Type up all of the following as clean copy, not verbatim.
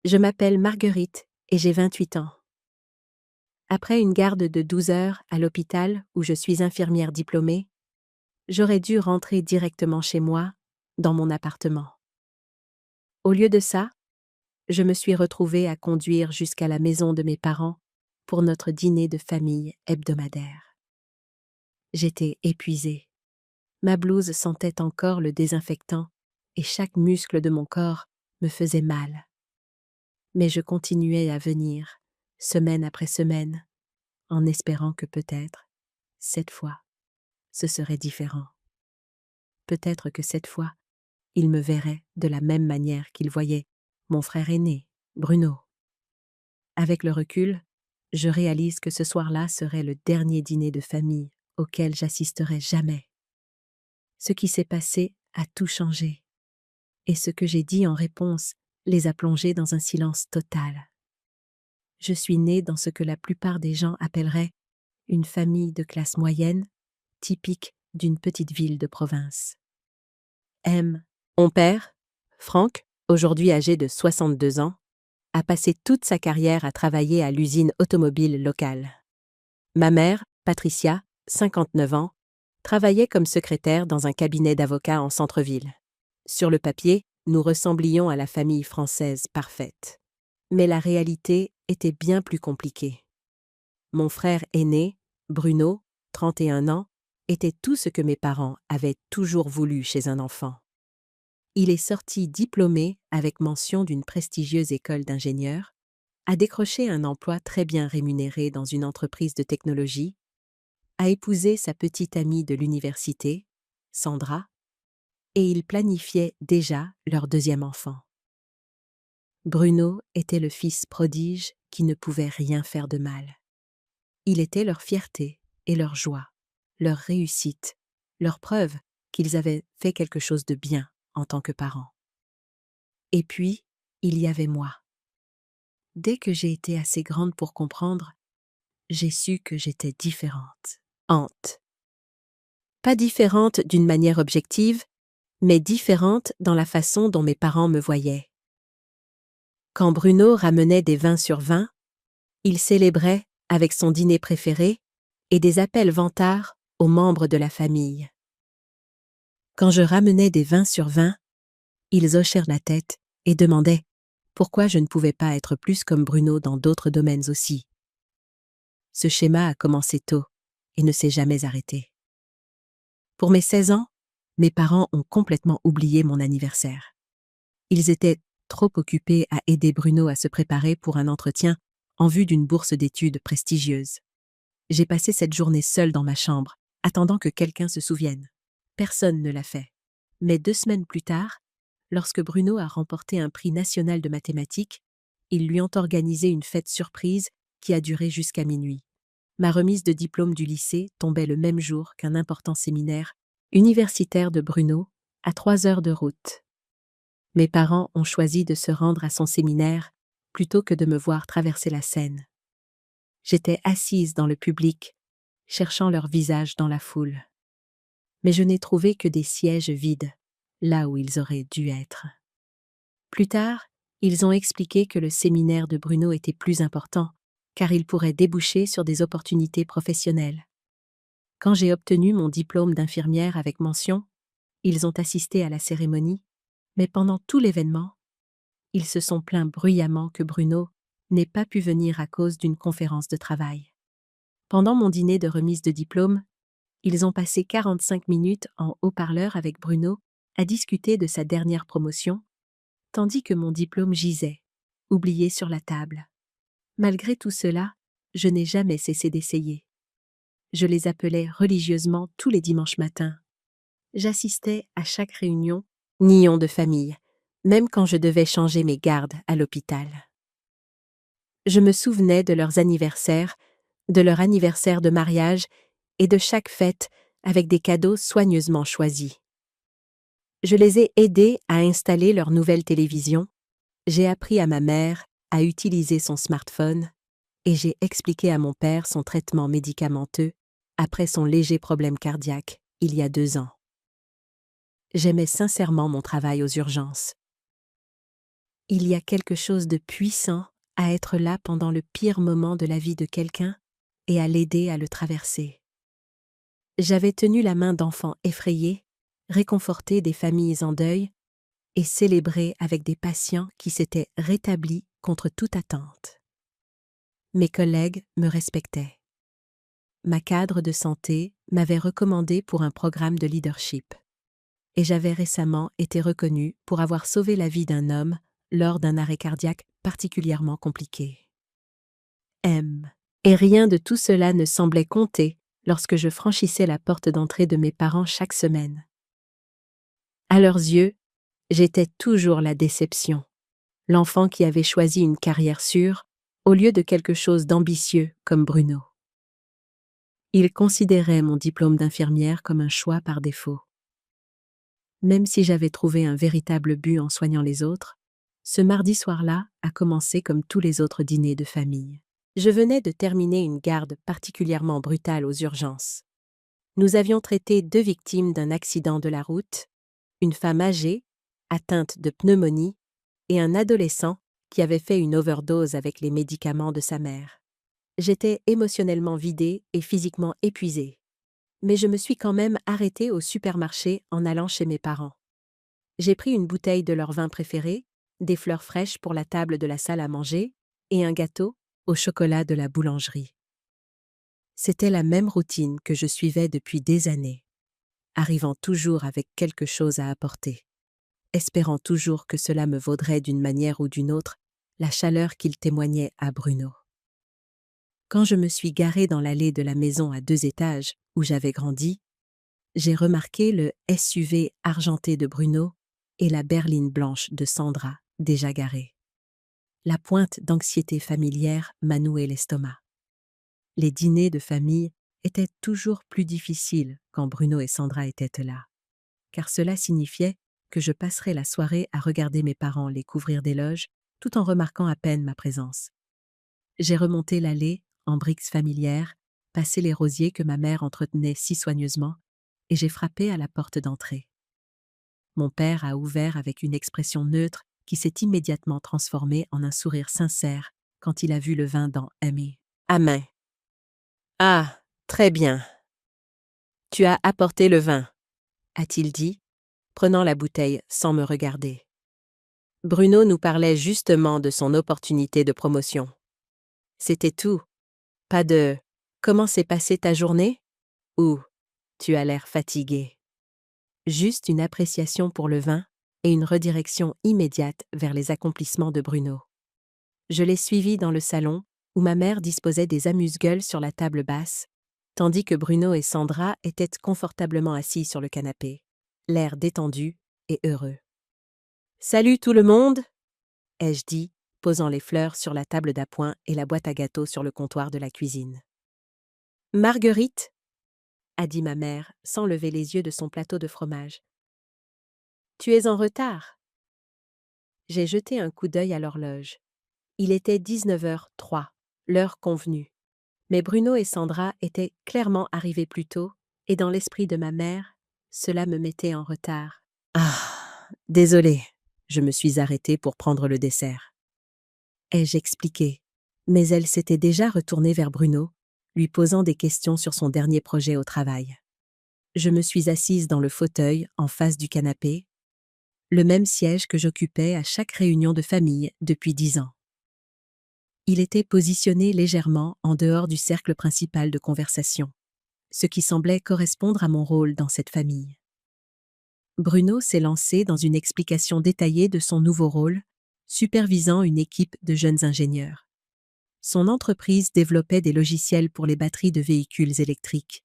Je m'appelle Marguerite et j'ai 28 ans. Après une garde de 12 heures à l'hôpital où je suis infirmière diplômée, j'aurais dû rentrer directement chez moi, dans mon appartement. Au lieu de ça, je me suis retrouvée à conduire jusqu'à la maison de mes parents pour notre dîner de famille hebdomadaire. J'étais épuisée. Ma blouse sentait encore le désinfectant et chaque muscle de mon corps me faisait mal. Mais je continuais à venir, semaine après semaine, en espérant que peut-être, cette fois, ce serait différent. Peut-être que cette fois, il me verrait de la même manière qu'il voyait mon frère aîné, Bruno. Avec le recul, je réalise que ce soir-là serait le dernier dîner de famille auquel j'assisterai jamais. Ce qui s'est passé a tout changé, et ce que j'ai dit en réponse les a plongés dans un silence total. Je suis née dans ce que la plupart des gens appelleraient une famille de classe moyenne, typique d'une petite ville de province. Mon père, Franck, aujourd'hui âgé de 62 ans, a passé toute sa carrière à travailler à l'usine automobile locale. Ma mère, Patricia, 59 ans, travaillait comme secrétaire dans un cabinet d'avocats en centre-ville. Sur le papier, nous ressemblions à la famille française parfaite. Mais la réalité était bien plus compliquée. Mon frère aîné, Bruno, 31 ans, était tout ce que mes parents avaient toujours voulu chez un enfant. Il est sorti diplômé avec mention d'une prestigieuse école d'ingénieur, a décroché un emploi très bien rémunéré dans une entreprise de technologie, a épousé sa petite amie de l'université, Sandra, et il planifiait déjà leur deuxième enfant. Bruno était le fils prodige qui ne pouvait rien faire de mal. Il était leur fierté et leur joie, leur réussite, leur preuve qu'ils avaient fait quelque chose de bien en tant que parents. Et puis, il y avait moi. Dès que j'ai été assez grande pour comprendre, j'ai su que j'étais différente. Pas différente d'une manière objective, mais différente dans la façon dont mes parents me voyaient. Quand Bruno ramenait des 20 sur 20, il célébrait avec son dîner préféré et des appels vantards aux membres de la famille. Quand je ramenais des 20 sur 20, ils hochèrent la tête et demandaient pourquoi je ne pouvais pas être plus comme Bruno dans d'autres domaines aussi. Ce schéma a commencé tôt et ne s'est jamais arrêté. Pour mes 16 ans, mes parents ont complètement oublié mon anniversaire. Ils étaient trop occupés à aider Bruno à se préparer pour un entretien en vue d'une bourse d'études prestigieuse. J'ai passé cette journée seule dans ma chambre, attendant que quelqu'un se souvienne. Personne ne l'a fait. Mais 2 semaines plus tard, lorsque Bruno a remporté un prix national de mathématiques, ils lui ont organisé une fête surprise qui a duré jusqu'à minuit. Ma remise de diplôme du lycée tombait le même jour qu'un important séminaire universitaire de Bruno, à 3 heures de route. Mes parents ont choisi de se rendre à son séminaire plutôt que de me voir traverser la Seine. J'étais assise dans le public, cherchant leur visage dans la foule. Mais je n'ai trouvé que des sièges vides, là où ils auraient dû être. Plus tard, ils ont expliqué que le séminaire de Bruno était plus important, car il pourrait déboucher sur des opportunités professionnelles. Quand j'ai obtenu mon diplôme d'infirmière avec mention, ils ont assisté à la cérémonie, mais pendant tout l'événement, ils se sont plaints bruyamment que Bruno n'ait pas pu venir à cause d'une conférence de travail. Pendant mon dîner de remise de diplôme, ils ont passé 45 minutes en haut-parleur avec Bruno à discuter de sa dernière promotion, tandis que mon diplôme gisait, oublié sur la table. Malgré tout cela, je n'ai jamais cessé d'essayer. Je les appelais religieusement tous les dimanches matins. J'assistais à chaque réunion, nion de famille, même quand je devais changer mes gardes à l'hôpital. Je me souvenais de leurs anniversaires, de leur anniversaire de mariage et de chaque fête avec des cadeaux soigneusement choisis. Je les ai aidés à installer leur nouvelle télévision, j'ai appris à ma mère à utiliser son smartphone et j'ai expliqué à mon père son traitement médicamenteux après son léger problème cardiaque il y a 2 ans. J'aimais sincèrement mon travail aux urgences. Il y a quelque chose de puissant à être là pendant le pire moment de la vie de quelqu'un et à l'aider à le traverser. J'avais tenu la main d'enfants effrayés, réconforté des familles en deuil et célébré avec des patients qui s'étaient rétablis contre toute attente. Mes collègues me respectaient. Ma cadre de santé m'avait recommandé pour un programme de leadership. Et j'avais récemment été reconnue pour avoir sauvé la vie d'un homme lors d'un arrêt cardiaque particulièrement compliqué. Et rien de tout cela ne semblait compter lorsque je franchissais la porte d'entrée de mes parents chaque semaine. À leurs yeux, j'étais toujours la déception, l'enfant qui avait choisi une carrière sûre au lieu de quelque chose d'ambitieux comme Bruno. Ils considéraient mon diplôme d'infirmière comme un choix par défaut. Même si j'avais trouvé un véritable but en soignant les autres, ce mardi soir-là a commencé comme tous les autres dîners de famille. Je venais de terminer une garde particulièrement brutale aux urgences. Nous avions traité 2 victimes d'un accident de la route, une femme âgée, atteinte de pneumonie, et un adolescent qui avait fait une overdose avec les médicaments de sa mère. J'étais émotionnellement vidée et physiquement épuisée. Mais je me suis quand même arrêtée au supermarché en allant chez mes parents. J'ai pris une bouteille de leur vin préféré, des fleurs fraîches pour la table de la salle à manger et un gâteau au chocolat de la boulangerie. C'était la même routine que je suivais depuis des années, arrivant toujours avec quelque chose à apporter, espérant toujours que cela me vaudrait d'une manière ou d'une autre la chaleur qu'il témoignait à Bruno. Quand je me suis garée dans l'allée de la maison à 2 étages où j'avais grandi, j'ai remarqué le SUV argenté de Bruno et la berline blanche de Sandra, déjà garée. La pointe d'anxiété familière m'a noué l'estomac. Les dîners de famille étaient toujours plus difficiles quand Bruno et Sandra étaient là, car cela signifiait que je passerais la soirée à regarder mes parents les couvrir d'éloges, tout en remarquant à peine ma présence. J'ai remonté l'allée en briques familières, passé les rosiers que ma mère entretenait si soigneusement, et j'ai frappé à la porte d'entrée. Mon père a ouvert avec une expression neutre qui s'est immédiatement transformée en un sourire sincère quand il a vu le vin dans Amy. Amen. Ah, très bien. Tu as apporté le vin, a-t-il dit, prenant la bouteille sans me regarder. Bruno nous parlait justement de son opportunité de promotion. C'était tout. Pas de « Comment s'est passée ta journée ?» ou « Tu as l'air fatigué ». Juste une appréciation pour le vin et une redirection immédiate vers les accomplissements de Bruno. Je l'ai suivi dans le salon où ma mère disposait des amuse-gueules sur la table basse, tandis que Bruno et Sandra étaient confortablement assis sur le canapé, l'air détendu et heureux. « Salut tout le monde !» ai-je dit, posant les fleurs sur la table d'appoint et la boîte à gâteaux sur le comptoir de la cuisine. « Marguerite !» a dit ma mère, sans lever les yeux de son plateau de fromage. « Tu es en retard !» J'ai jeté un coup d'œil à l'horloge. Il était 19h03, l'heure convenue. Mais Bruno et Sandra étaient clairement arrivés plus tôt, et dans l'esprit de ma mère, cela me mettait en retard. « Ah, désolée !» Je me suis arrêtée pour prendre le dessert. Ai-je expliqué, mais elle s'était déjà retournée vers Bruno, lui posant des questions sur son dernier projet au travail. Je me suis assise dans le fauteuil en face du canapé, le même siège que j'occupais à chaque réunion de famille depuis 10 ans. Il était positionné légèrement en dehors du cercle principal de conversation, ce qui semblait correspondre à mon rôle dans cette famille. Bruno s'est lancé dans une explication détaillée de son nouveau rôle, supervisant une équipe de jeunes ingénieurs. Son entreprise développait des logiciels pour les batteries de véhicules électriques,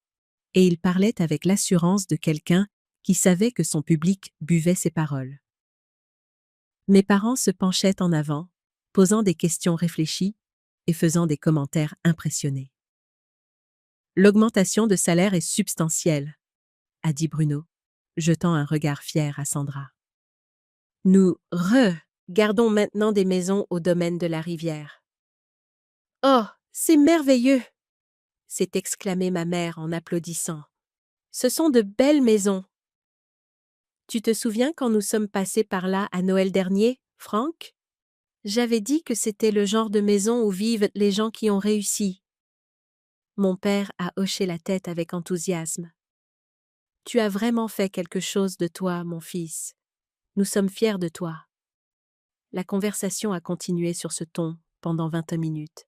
et il parlait avec l'assurance de quelqu'un qui savait que son public buvait ses paroles. Mes parents se penchaient en avant, posant des questions réfléchies et faisant des commentaires impressionnés. « L'augmentation de salaire est substantielle, » a dit Bruno, jetant un regard fier à Sandra. « Nous gardons maintenant des maisons au domaine de la rivière. »« Oh, c'est merveilleux !» s'est exclamée ma mère en applaudissant. « Ce sont de belles maisons. » Tu te souviens quand nous sommes passés par là à Noël dernier, Franck ? J'avais dit que c'était le genre de maison où vivent les gens qui ont réussi. Mon père a hoché la tête avec enthousiasme. Tu as vraiment fait quelque chose de toi, mon fils. Nous sommes fiers de toi. La conversation a continué sur ce ton pendant 20 minutes.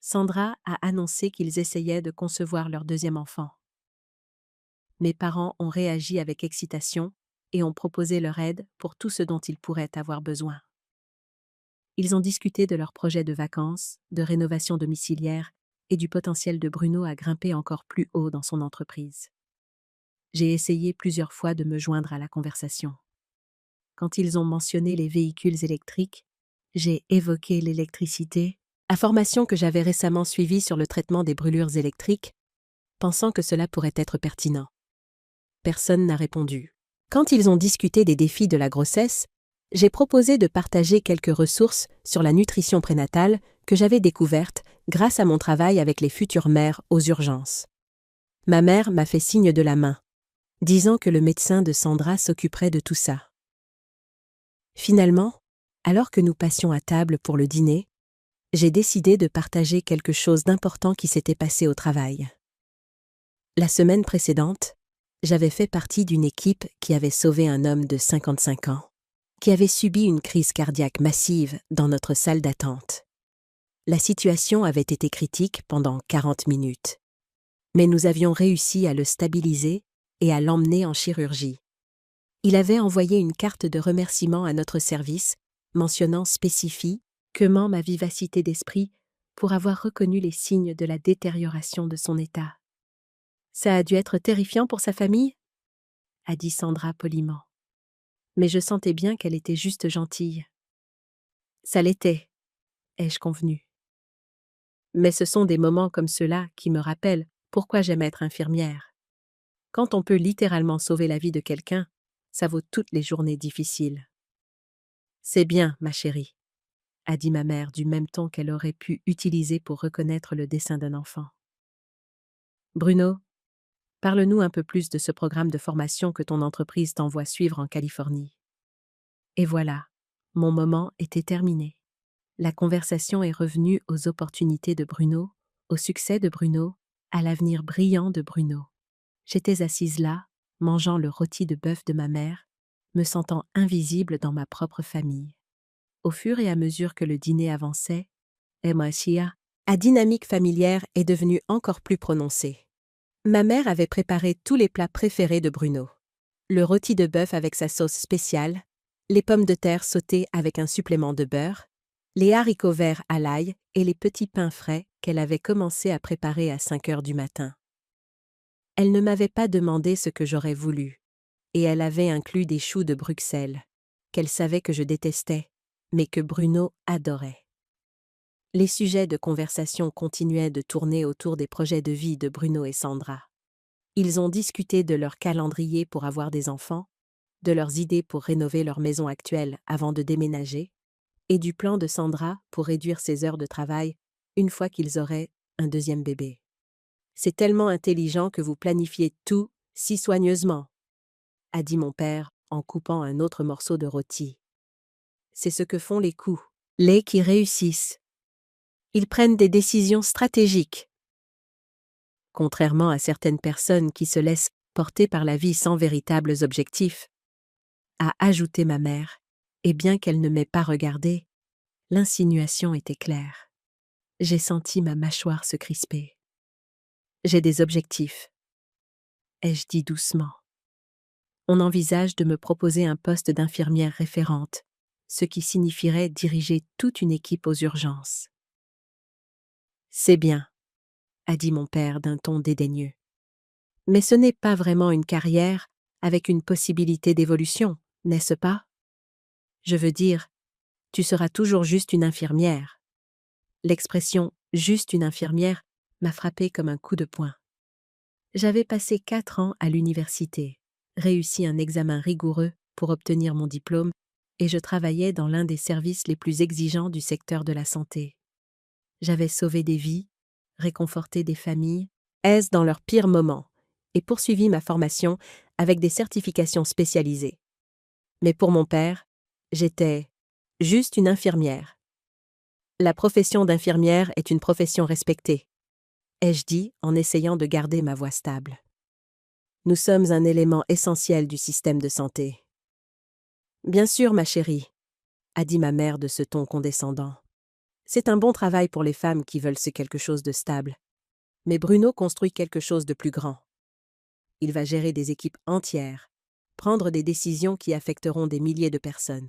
Sandra a annoncé qu'ils essayaient de concevoir leur deuxième enfant. Mes parents ont réagi avec excitation et ont proposé leur aide pour tout ce dont ils pourraient avoir besoin. Ils ont discuté de leurs projets de vacances, de rénovation domiciliaire et du potentiel de Bruno à grimper encore plus haut dans son entreprise. J'ai essayé plusieurs fois de me joindre à la conversation. Quand ils ont mentionné les véhicules électriques, j'ai évoqué l'électricité, information que j'avais récemment suivie sur le traitement des brûlures électriques, pensant que cela pourrait être pertinent. Personne n'a répondu. Quand ils ont discuté des défis de la grossesse, j'ai proposé de partager quelques ressources sur la nutrition prénatale que j'avais découvertes grâce à mon travail avec les futures mères aux urgences. Ma mère m'a fait signe de la main, disant que le médecin de Sandra s'occuperait de tout ça. Finalement, alors que nous passions à table pour le dîner, j'ai décidé de partager quelque chose d'important qui s'était passé au travail. La semaine précédente, j'avais fait partie d'une équipe qui avait sauvé un homme de 55 ans, qui avait subi une crise cardiaque massive dans notre salle d'attente. La situation avait été critique pendant 40 minutes, mais nous avions réussi à le stabiliser et à l'emmener en chirurgie. Il avait envoyé une carte de remerciement à notre service, mentionnant spécifiquement ma vivacité d'esprit pour avoir reconnu les signes de la détérioration de son état. Ça a dû être terrifiant pour sa famille, a dit Sandra poliment. Mais je sentais bien qu'elle était juste gentille. Ça l'était, ai-je convenu. Mais ce sont des moments comme ceux-là qui me rappellent pourquoi j'aime être infirmière. Quand on peut littéralement sauver la vie de quelqu'un, ça vaut toutes les journées difficiles. C'est bien, ma chérie, a dit ma mère du même ton qu'elle aurait pu utiliser pour reconnaître le dessein d'un enfant. Bruno, parle-nous un peu plus de ce programme de formation que ton entreprise t'envoie suivre en Californie. Et voilà, mon moment était terminé. La conversation est revenue aux opportunités de Bruno, au succès de Bruno, à l'avenir brillant de Bruno. J'étais assise là, mangeant le rôti de bœuf de ma mère, me sentant invisible dans ma propre famille. Au fur et à mesure que le dîner avançait, la dynamique familière est devenue encore plus prononcée. Ma mère avait préparé tous les plats préférés de Bruno. Le rôti de bœuf avec sa sauce spéciale, les pommes de terre sautées avec un supplément de beurre, les haricots verts à l'ail et les petits pains frais qu'elle avait commencé à préparer à 5 heures du matin. Elle ne m'avait pas demandé ce que j'aurais voulu, et elle avait inclus des choux de Bruxelles, qu'elle savait que je détestais, mais que Bruno adorait. Les sujets de conversation continuaient de tourner autour des projets de vie de Bruno et Sandra. Ils ont discuté de leur calendrier pour avoir des enfants, de leurs idées pour rénover leur maison actuelle avant de déménager, et du plan de Sandra pour réduire ses heures de travail une fois qu'ils auraient un deuxième bébé. C'est tellement intelligent que vous planifiez tout si soigneusement, a dit mon père en coupant un autre morceau de rôti. C'est ce que font les coups, les qui réussissent. Ils prennent des décisions stratégiques. Contrairement à certaines personnes qui se laissent porter par la vie sans véritables objectifs, a ajouté ma mère, et bien qu'elle ne m'ait pas regardé, l'insinuation était claire. J'ai senti ma mâchoire se crisper. J'ai des objectifs, ai-je dit doucement. On envisage de me proposer un poste d'infirmière référente, ce qui signifierait diriger toute une équipe aux urgences. C'est bien, a dit mon père d'un ton dédaigneux. Mais ce n'est pas vraiment une carrière avec une possibilité d'évolution, n'est-ce pas? Je veux dire, tu seras toujours juste une infirmière. L'expression « juste une infirmière » m'a frappé comme un coup de poing. J'avais passé 4 ans à l'université, réussi un examen rigoureux pour obtenir mon diplôme, et je travaillais dans l'un des services les plus exigeants du secteur de la santé. J'avais sauvé des vies, réconforté des familles, dans leurs pires moments, et poursuivi ma formation avec des certifications spécialisées. Mais pour mon père, j'étais Juste une infirmière. La profession d'infirmière est une profession respectée, ai-je dit en essayant de garder ma voix stable. Nous sommes un élément essentiel du système de santé. Bien sûr, ma chérie, a dit ma mère de ce ton condescendant. C'est un bon travail pour les femmes qui veulent quelque chose de stable. Mais Bruno construit quelque chose de plus grand. Il va gérer des équipes entières, prendre des décisions qui affecteront des milliers de personnes.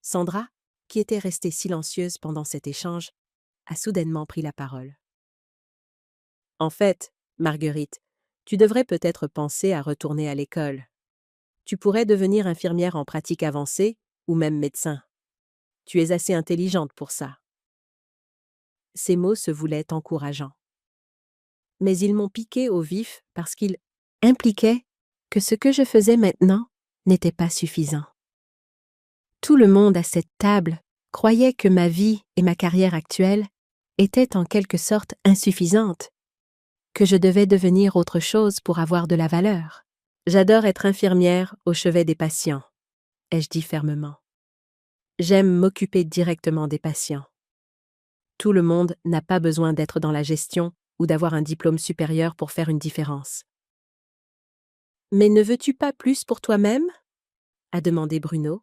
Sandra, qui était restée silencieuse pendant cet échange, a soudainement pris la parole. En fait, Marguerite, tu devrais peut-être penser à retourner à l'école. Tu pourrais devenir infirmière en pratique avancée ou même médecin. Tu es assez intelligente pour ça. Ces mots se voulaient encourageants. Mais ils m'ont piqué au vif parce qu'ils impliquaient que ce que je faisais maintenant n'était pas suffisant. Tout le monde à cette table croyait que ma vie et ma carrière actuelle étaient en quelque sorte insuffisantes, que je devais devenir autre chose pour avoir de la valeur. J'adore être infirmière au chevet des patients, ai-je dit fermement. J'aime m'occuper directement des patients. Tout le monde n'a pas besoin d'être dans la gestion ou d'avoir un diplôme supérieur pour faire une différence. Mais ne veux-tu pas plus pour toi-même ? A demandé Bruno,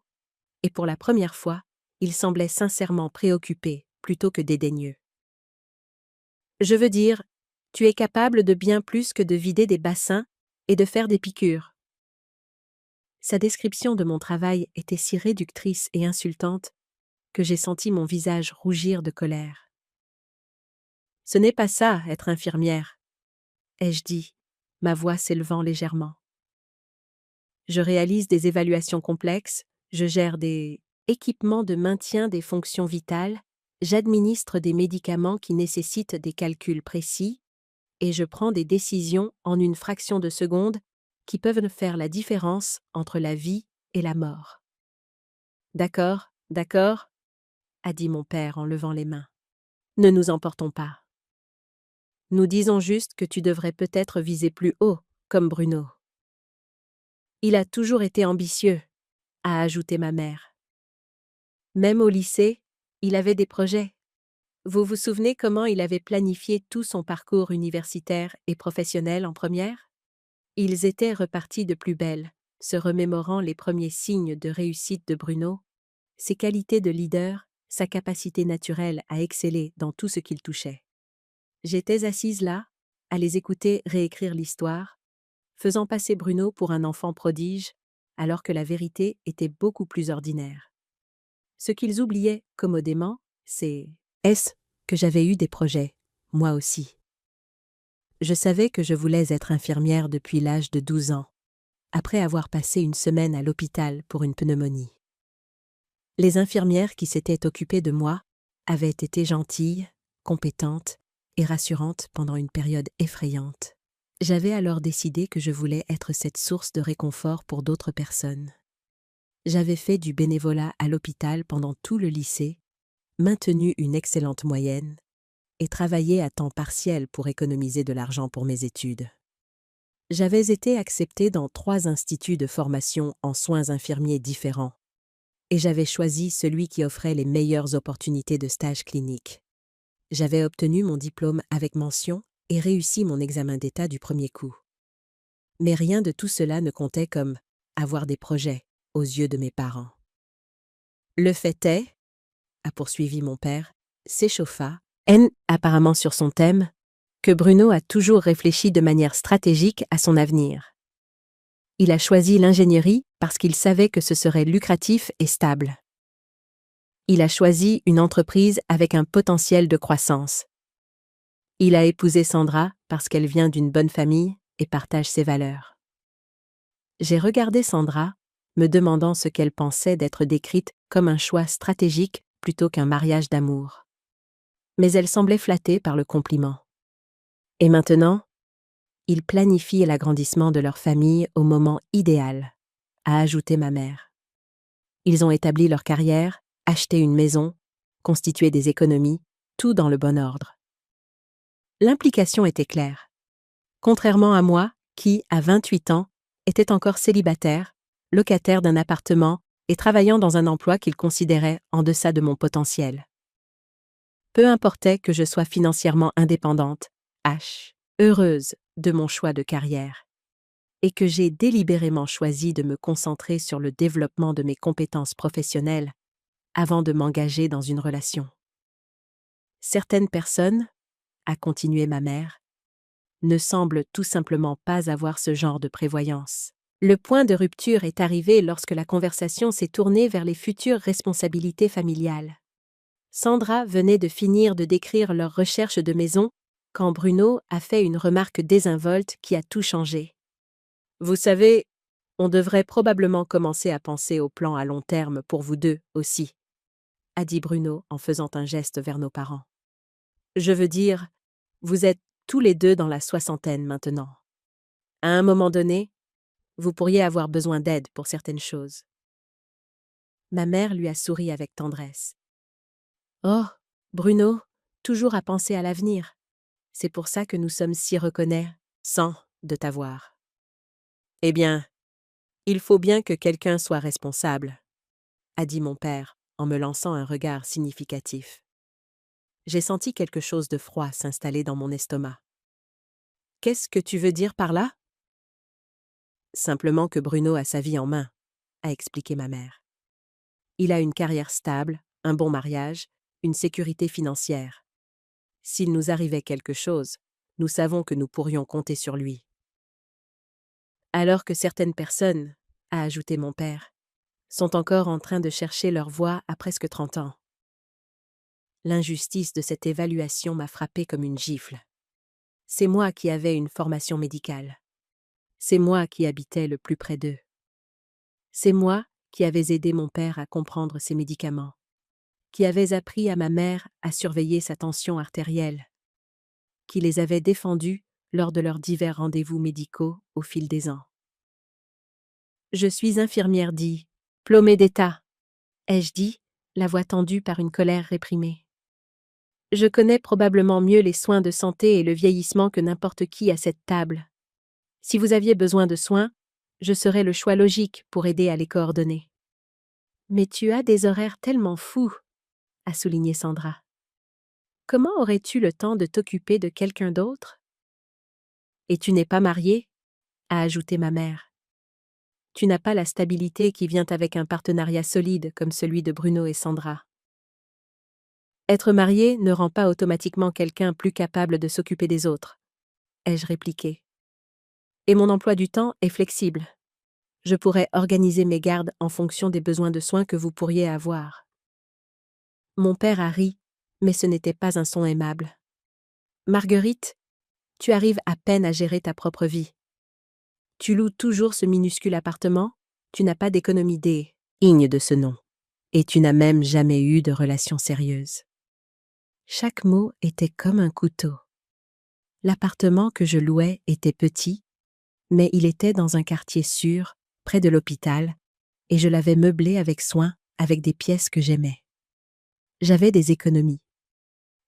et pour la première fois, il semblait sincèrement préoccupé plutôt que dédaigneux. Je veux dire, tu es capable de bien plus que de vider des bassins et de faire des piqûres. Sa description de mon travail était si réductrice et insultante que j'ai senti mon visage rougir de colère. Ce n'est pas ça, être infirmière, ai-je dit, ma voix s'élevant légèrement. Je réalise des évaluations complexes, je gère des équipements de maintien des fonctions vitales, j'administre des médicaments qui nécessitent des calculs précis, et je prends des décisions en une fraction de seconde qui peuvent faire la différence entre la vie et la mort. D'accord, d'accord, a dit mon père en levant les mains. Ne nous emportons pas. Nous disons juste que tu devrais peut-être viser plus haut, comme Bruno. Il a toujours été ambitieux, a ajouté ma mère. Même au lycée, il avait des projets. Vous vous souvenez comment il avait planifié tout son parcours universitaire et professionnel en première ? Ils étaient repartis de plus belle, se remémorant les premiers signes de réussite de Bruno, ses qualités de leader, sa capacité naturelle à exceller dans tout ce qu'il touchait. J'étais assise là, à les écouter réécrire l'histoire, faisant passer Bruno pour un enfant prodige, alors que la vérité était beaucoup plus ordinaire. Ce qu'ils oubliaient commodément, c'est est-ce que j'avais eu des projets, moi aussi. Je savais que je voulais être infirmière depuis l'âge de 12 ans, après avoir passé une semaine à l'hôpital pour une pneumonie. Les infirmières qui s'étaient occupées de moi avaient été gentilles, compétentes et rassurantes pendant une période effrayante. J'avais alors décidé que je voulais être cette source de réconfort pour d'autres personnes. J'avais fait du bénévolat à l'hôpital pendant tout le lycée, maintenu une excellente moyenne et travaillé à temps partiel pour économiser de l'argent pour mes études. J'avais été acceptée dans 3 instituts de formation en soins infirmiers différents, et j'avais choisi celui qui offrait les meilleures opportunités de stage clinique. J'avais obtenu mon diplôme avec mention et réussi mon examen d'état du premier coup. Mais rien de tout cela ne comptait comme avoir des projets aux yeux de mes parents. Le fait est, a poursuivi mon père, s'échauffa, apparemment sur son thème, que Bruno a toujours réfléchi de manière stratégique à son avenir. Il a choisi l'ingénierie parce qu'il savait que ce serait lucratif et stable. Il a choisi une entreprise avec un potentiel de croissance. Il a épousé Sandra parce qu'elle vient d'une bonne famille et partage ses valeurs. J'ai regardé Sandra, me demandant ce qu'elle pensait d'être décrite comme un choix stratégique plutôt qu'un mariage d'amour. Mais elle semblait flattée par le compliment. Et maintenant, ils planifient l'agrandissement de leur famille au moment idéal, a ajouté ma mère. Ils ont établi leur carrière, acheté une maison, constitué des économies, tout dans le bon ordre. L'implication était claire. Contrairement à moi, qui, à 28 ans, était encore célibataire, locataire d'un appartement et travaillant dans un emploi qu'il considérait en deçà de mon potentiel. Peu importait que je sois financièrement indépendante, heureuse de mon choix de carrière, et que j'ai délibérément choisi de me concentrer sur le développement de mes compétences professionnelles avant de m'engager dans une relation. Certaines personnes, a continué ma mère, ne semblent tout simplement pas avoir ce genre de prévoyance. Le point de rupture est arrivé lorsque la conversation s'est tournée vers les futures responsabilités familiales. Sandra venait de finir de décrire leur recherche de maison quand Bruno a fait une remarque désinvolte qui a tout changé. « Vous savez, on devrait probablement commencer à penser au plan à long terme pour vous deux aussi, » a dit Bruno en faisant un geste vers nos parents. « Je veux dire, vous êtes tous les deux dans la soixantaine maintenant. À un moment donné, vous pourriez avoir besoin d'aide pour certaines choses. » Ma mère lui a souri avec tendresse. « Oh, Bruno, toujours à penser à l'avenir. C'est pour ça que nous sommes si reconnaissants de t'avoir. » « Eh bien, il faut bien que quelqu'un soit responsable, » a dit mon père en me lançant un regard significatif. J'ai senti quelque chose de froid s'installer dans mon estomac. « Qu'est-ce que tu veux dire par là ?» Simplement que Bruno a sa vie en main, a expliqué ma mère. Il a une carrière stable, un bon mariage, une sécurité financière. S'il nous arrivait quelque chose, nous savons que nous pourrions compter sur lui. Alors que certaines personnes, a ajouté mon père, sont encore en train de chercher leur voie à presque 30 ans. L'injustice de cette évaluation m'a frappé comme une gifle. C'est moi qui avais une formation médicale. C'est moi qui habitais le plus près d'eux. C'est moi qui avais aidé mon père à comprendre ses médicaments, qui avais appris à ma mère à surveiller sa tension artérielle, qui les avait défendus lors de leurs divers rendez-vous médicaux au fil des ans. Je suis infirmière diplômée d'État, ai-je dit, la voix tendue par une colère réprimée. Je connais probablement mieux les soins de santé et le vieillissement que n'importe qui à cette table. Si vous aviez besoin de soins, je serais le choix logique pour aider à les coordonner. Mais tu as des horaires tellement fous, a souligné Sandra. Comment aurais-tu le temps de t'occuper de quelqu'un d'autre? Et tu n'es pas mariée, a ajouté ma mère. Tu n'as pas la stabilité qui vient avec un partenariat solide comme celui de Bruno et Sandra. Être marié ne rend pas automatiquement quelqu'un plus capable de s'occuper des autres, ai-je répliqué. Et mon emploi du temps est flexible. Je pourrais organiser mes gardes en fonction des besoins de soins que vous pourriez avoir. Mon père a ri, mais ce n'était pas un son aimable. Marguerite, tu arrives à peine à gérer ta propre vie. Tu loues toujours ce minuscule appartement, tu n'as pas d'économie digne de ce nom, et tu n'as même jamais eu de relation sérieuse. Chaque mot était comme un couteau. L'appartement que je louais était petit, mais il était dans un quartier sûr, près de l'hôpital, et je l'avais meublé avec soin, avec des pièces que j'aimais. J'avais des économies.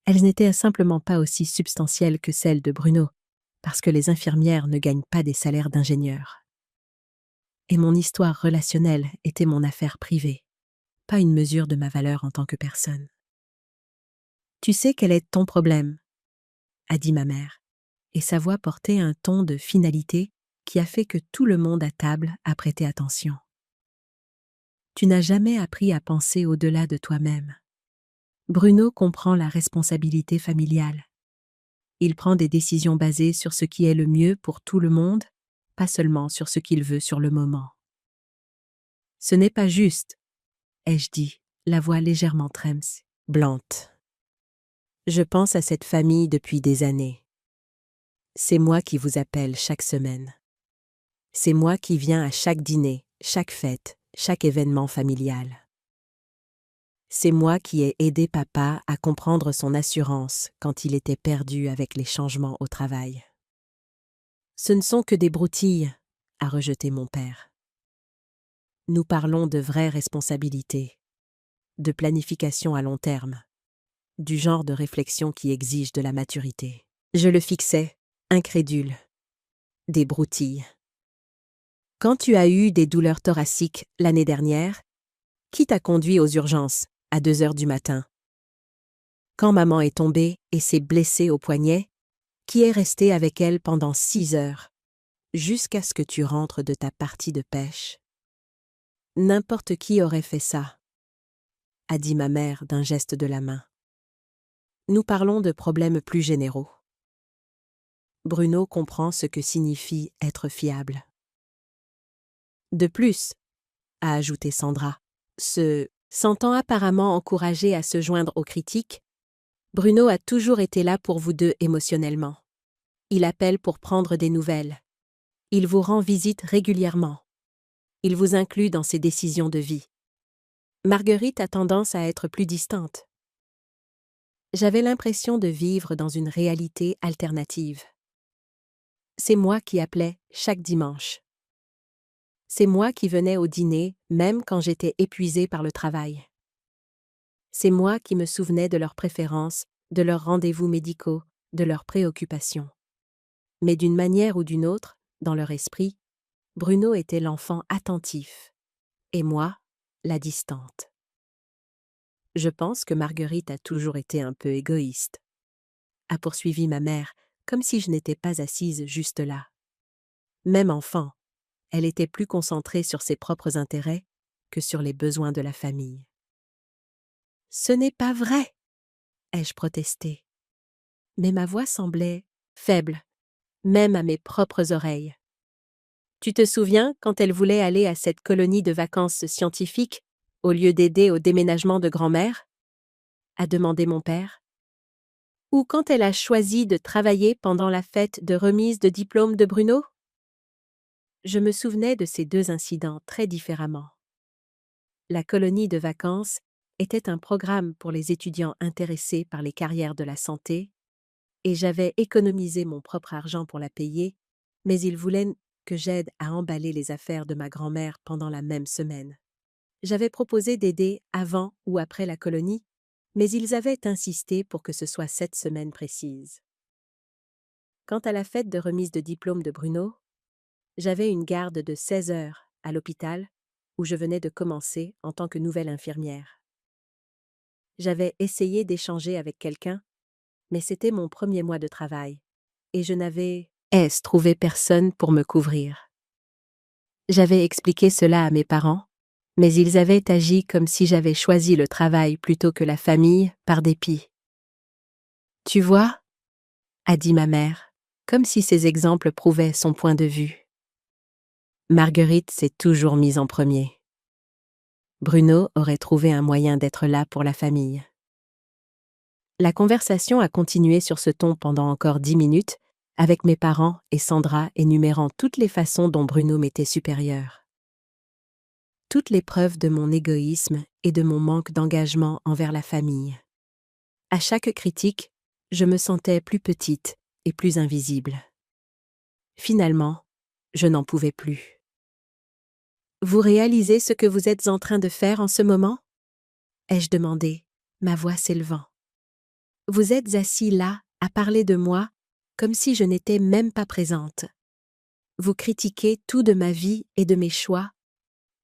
Elles n'étaient simplement pas aussi substantielles que celles de Bruno, parce que les infirmières ne gagnent pas des salaires d'ingénieurs. Et mon histoire relationnelle était mon affaire privée, pas une mesure de ma valeur en tant que personne. « Tu sais quel est ton problème ?» a dit ma mère, et sa voix portait un ton de finalité qui a fait que tout le monde à table a prêté attention. Tu n'as jamais appris à penser au-delà de toi-même. Bruno comprend la responsabilité familiale. Il prend des décisions basées sur ce qui est le mieux pour tout le monde, pas seulement sur ce qu'il veut sur le moment. Ce n'est pas juste, ai-je dit, la voix légèrement tremblante. Je pense à cette famille depuis des années. C'est moi qui vous appelle chaque semaine. C'est moi qui viens à chaque dîner, chaque fête, chaque événement familial. C'est moi qui ai aidé papa à comprendre son assurance quand il était perdu avec les changements au travail. Ce ne sont que des broutilles, a rejeté mon père. Nous parlons de vraies responsabilités, de planification à long terme, du genre de réflexion qui exige de la maturité. Je le fixais, incrédule. Des broutilles. Quand tu as eu des douleurs thoraciques l'année dernière, Qui t'a conduit aux urgences, à 2 heures du matin? Quand maman est tombée et s'est blessée au poignet, qui est resté avec elle pendant 6 heures, jusqu'à ce que tu rentres de ta partie de pêche? N'importe qui aurait fait ça, a dit ma mère d'un geste de la main. Nous parlons de problèmes plus généraux. Bruno comprend ce que signifie être fiable. De plus, a ajouté Sandra, se sentant apparemment encouragé à se joindre aux critiques, Bruno a toujours été là pour vous deux émotionnellement. Il appelle pour prendre des nouvelles. Il vous rend visite régulièrement. Il vous inclut dans ses décisions de vie. Marguerite a tendance à être plus distante. J'avais l'impression de vivre dans une réalité alternative. C'est moi qui appelais chaque dimanche. C'est moi qui venais au dîner, même quand j'étais épuisée par le travail. C'est moi qui me souvenais de leurs préférences, de leurs rendez-vous médicaux, de leurs préoccupations. Mais d'une manière ou d'une autre, dans leur esprit, Bruno était l'enfant attentif, et moi, la distante. Je pense que Marguerite a toujours été un peu égoïste, a poursuivi ma mère, comme si je n'étais pas assise juste là. Même enfant, elle était plus concentrée sur ses propres intérêts que sur les besoins de la famille. « Ce n'est pas vrai !» ai-je protesté. Mais ma voix semblait faible, même à mes propres oreilles. Tu te souviens quand elle voulait aller à cette colonie de vacances scientifiques au lieu d'aider au déménagement de grand-mère? A demandé mon père. Ou quand elle a choisi de travailler pendant la fête de remise de diplôme de Bruno? Je me souvenais de ces deux incidents très différemment. La colonie de vacances était un programme pour les étudiants intéressés par les carrières de la santé, et j'avais économisé mon propre argent pour la payer, mais ils voulaient que j'aide à emballer les affaires de ma grand-mère pendant la même semaine. J'avais proposé d'aider avant ou après la colonie, mais ils avaient insisté pour que ce soit cette semaine précise. Quant à la fête de remise de diplôme de Bruno, j'avais une garde de 16 heures à l'hôpital où je venais de commencer en tant que nouvelle infirmière. J'avais essayé d'échanger avec quelqu'un, mais c'était mon premier mois de travail, et je n'avais trouvé personne pour me couvrir. J'avais expliqué cela à mes parents, mais ils avaient agi comme si j'avais choisi le travail plutôt que la famille par dépit. « Tu vois ?» a dit ma mère, comme si ces exemples prouvaient son point de vue. Marguerite s'est toujours mise en premier. Bruno aurait trouvé un moyen d'être là pour la famille. La conversation a continué sur ce ton pendant encore 10 minutes, avec mes parents et Sandra énumérant toutes les façons dont Bruno m'était supérieur. Toutes les preuves de mon égoïsme et de mon manque d'engagement envers la famille. À chaque critique, je me sentais plus petite et plus invisible. Finalement, je n'en pouvais plus. « Vous réalisez ce que vous êtes en train de faire en ce moment ?» ai-je demandé, ma voix s'élevant. « Vous êtes assis là, à parler de moi, comme si je n'étais même pas présente. Vous critiquez tout de ma vie et de mes choix,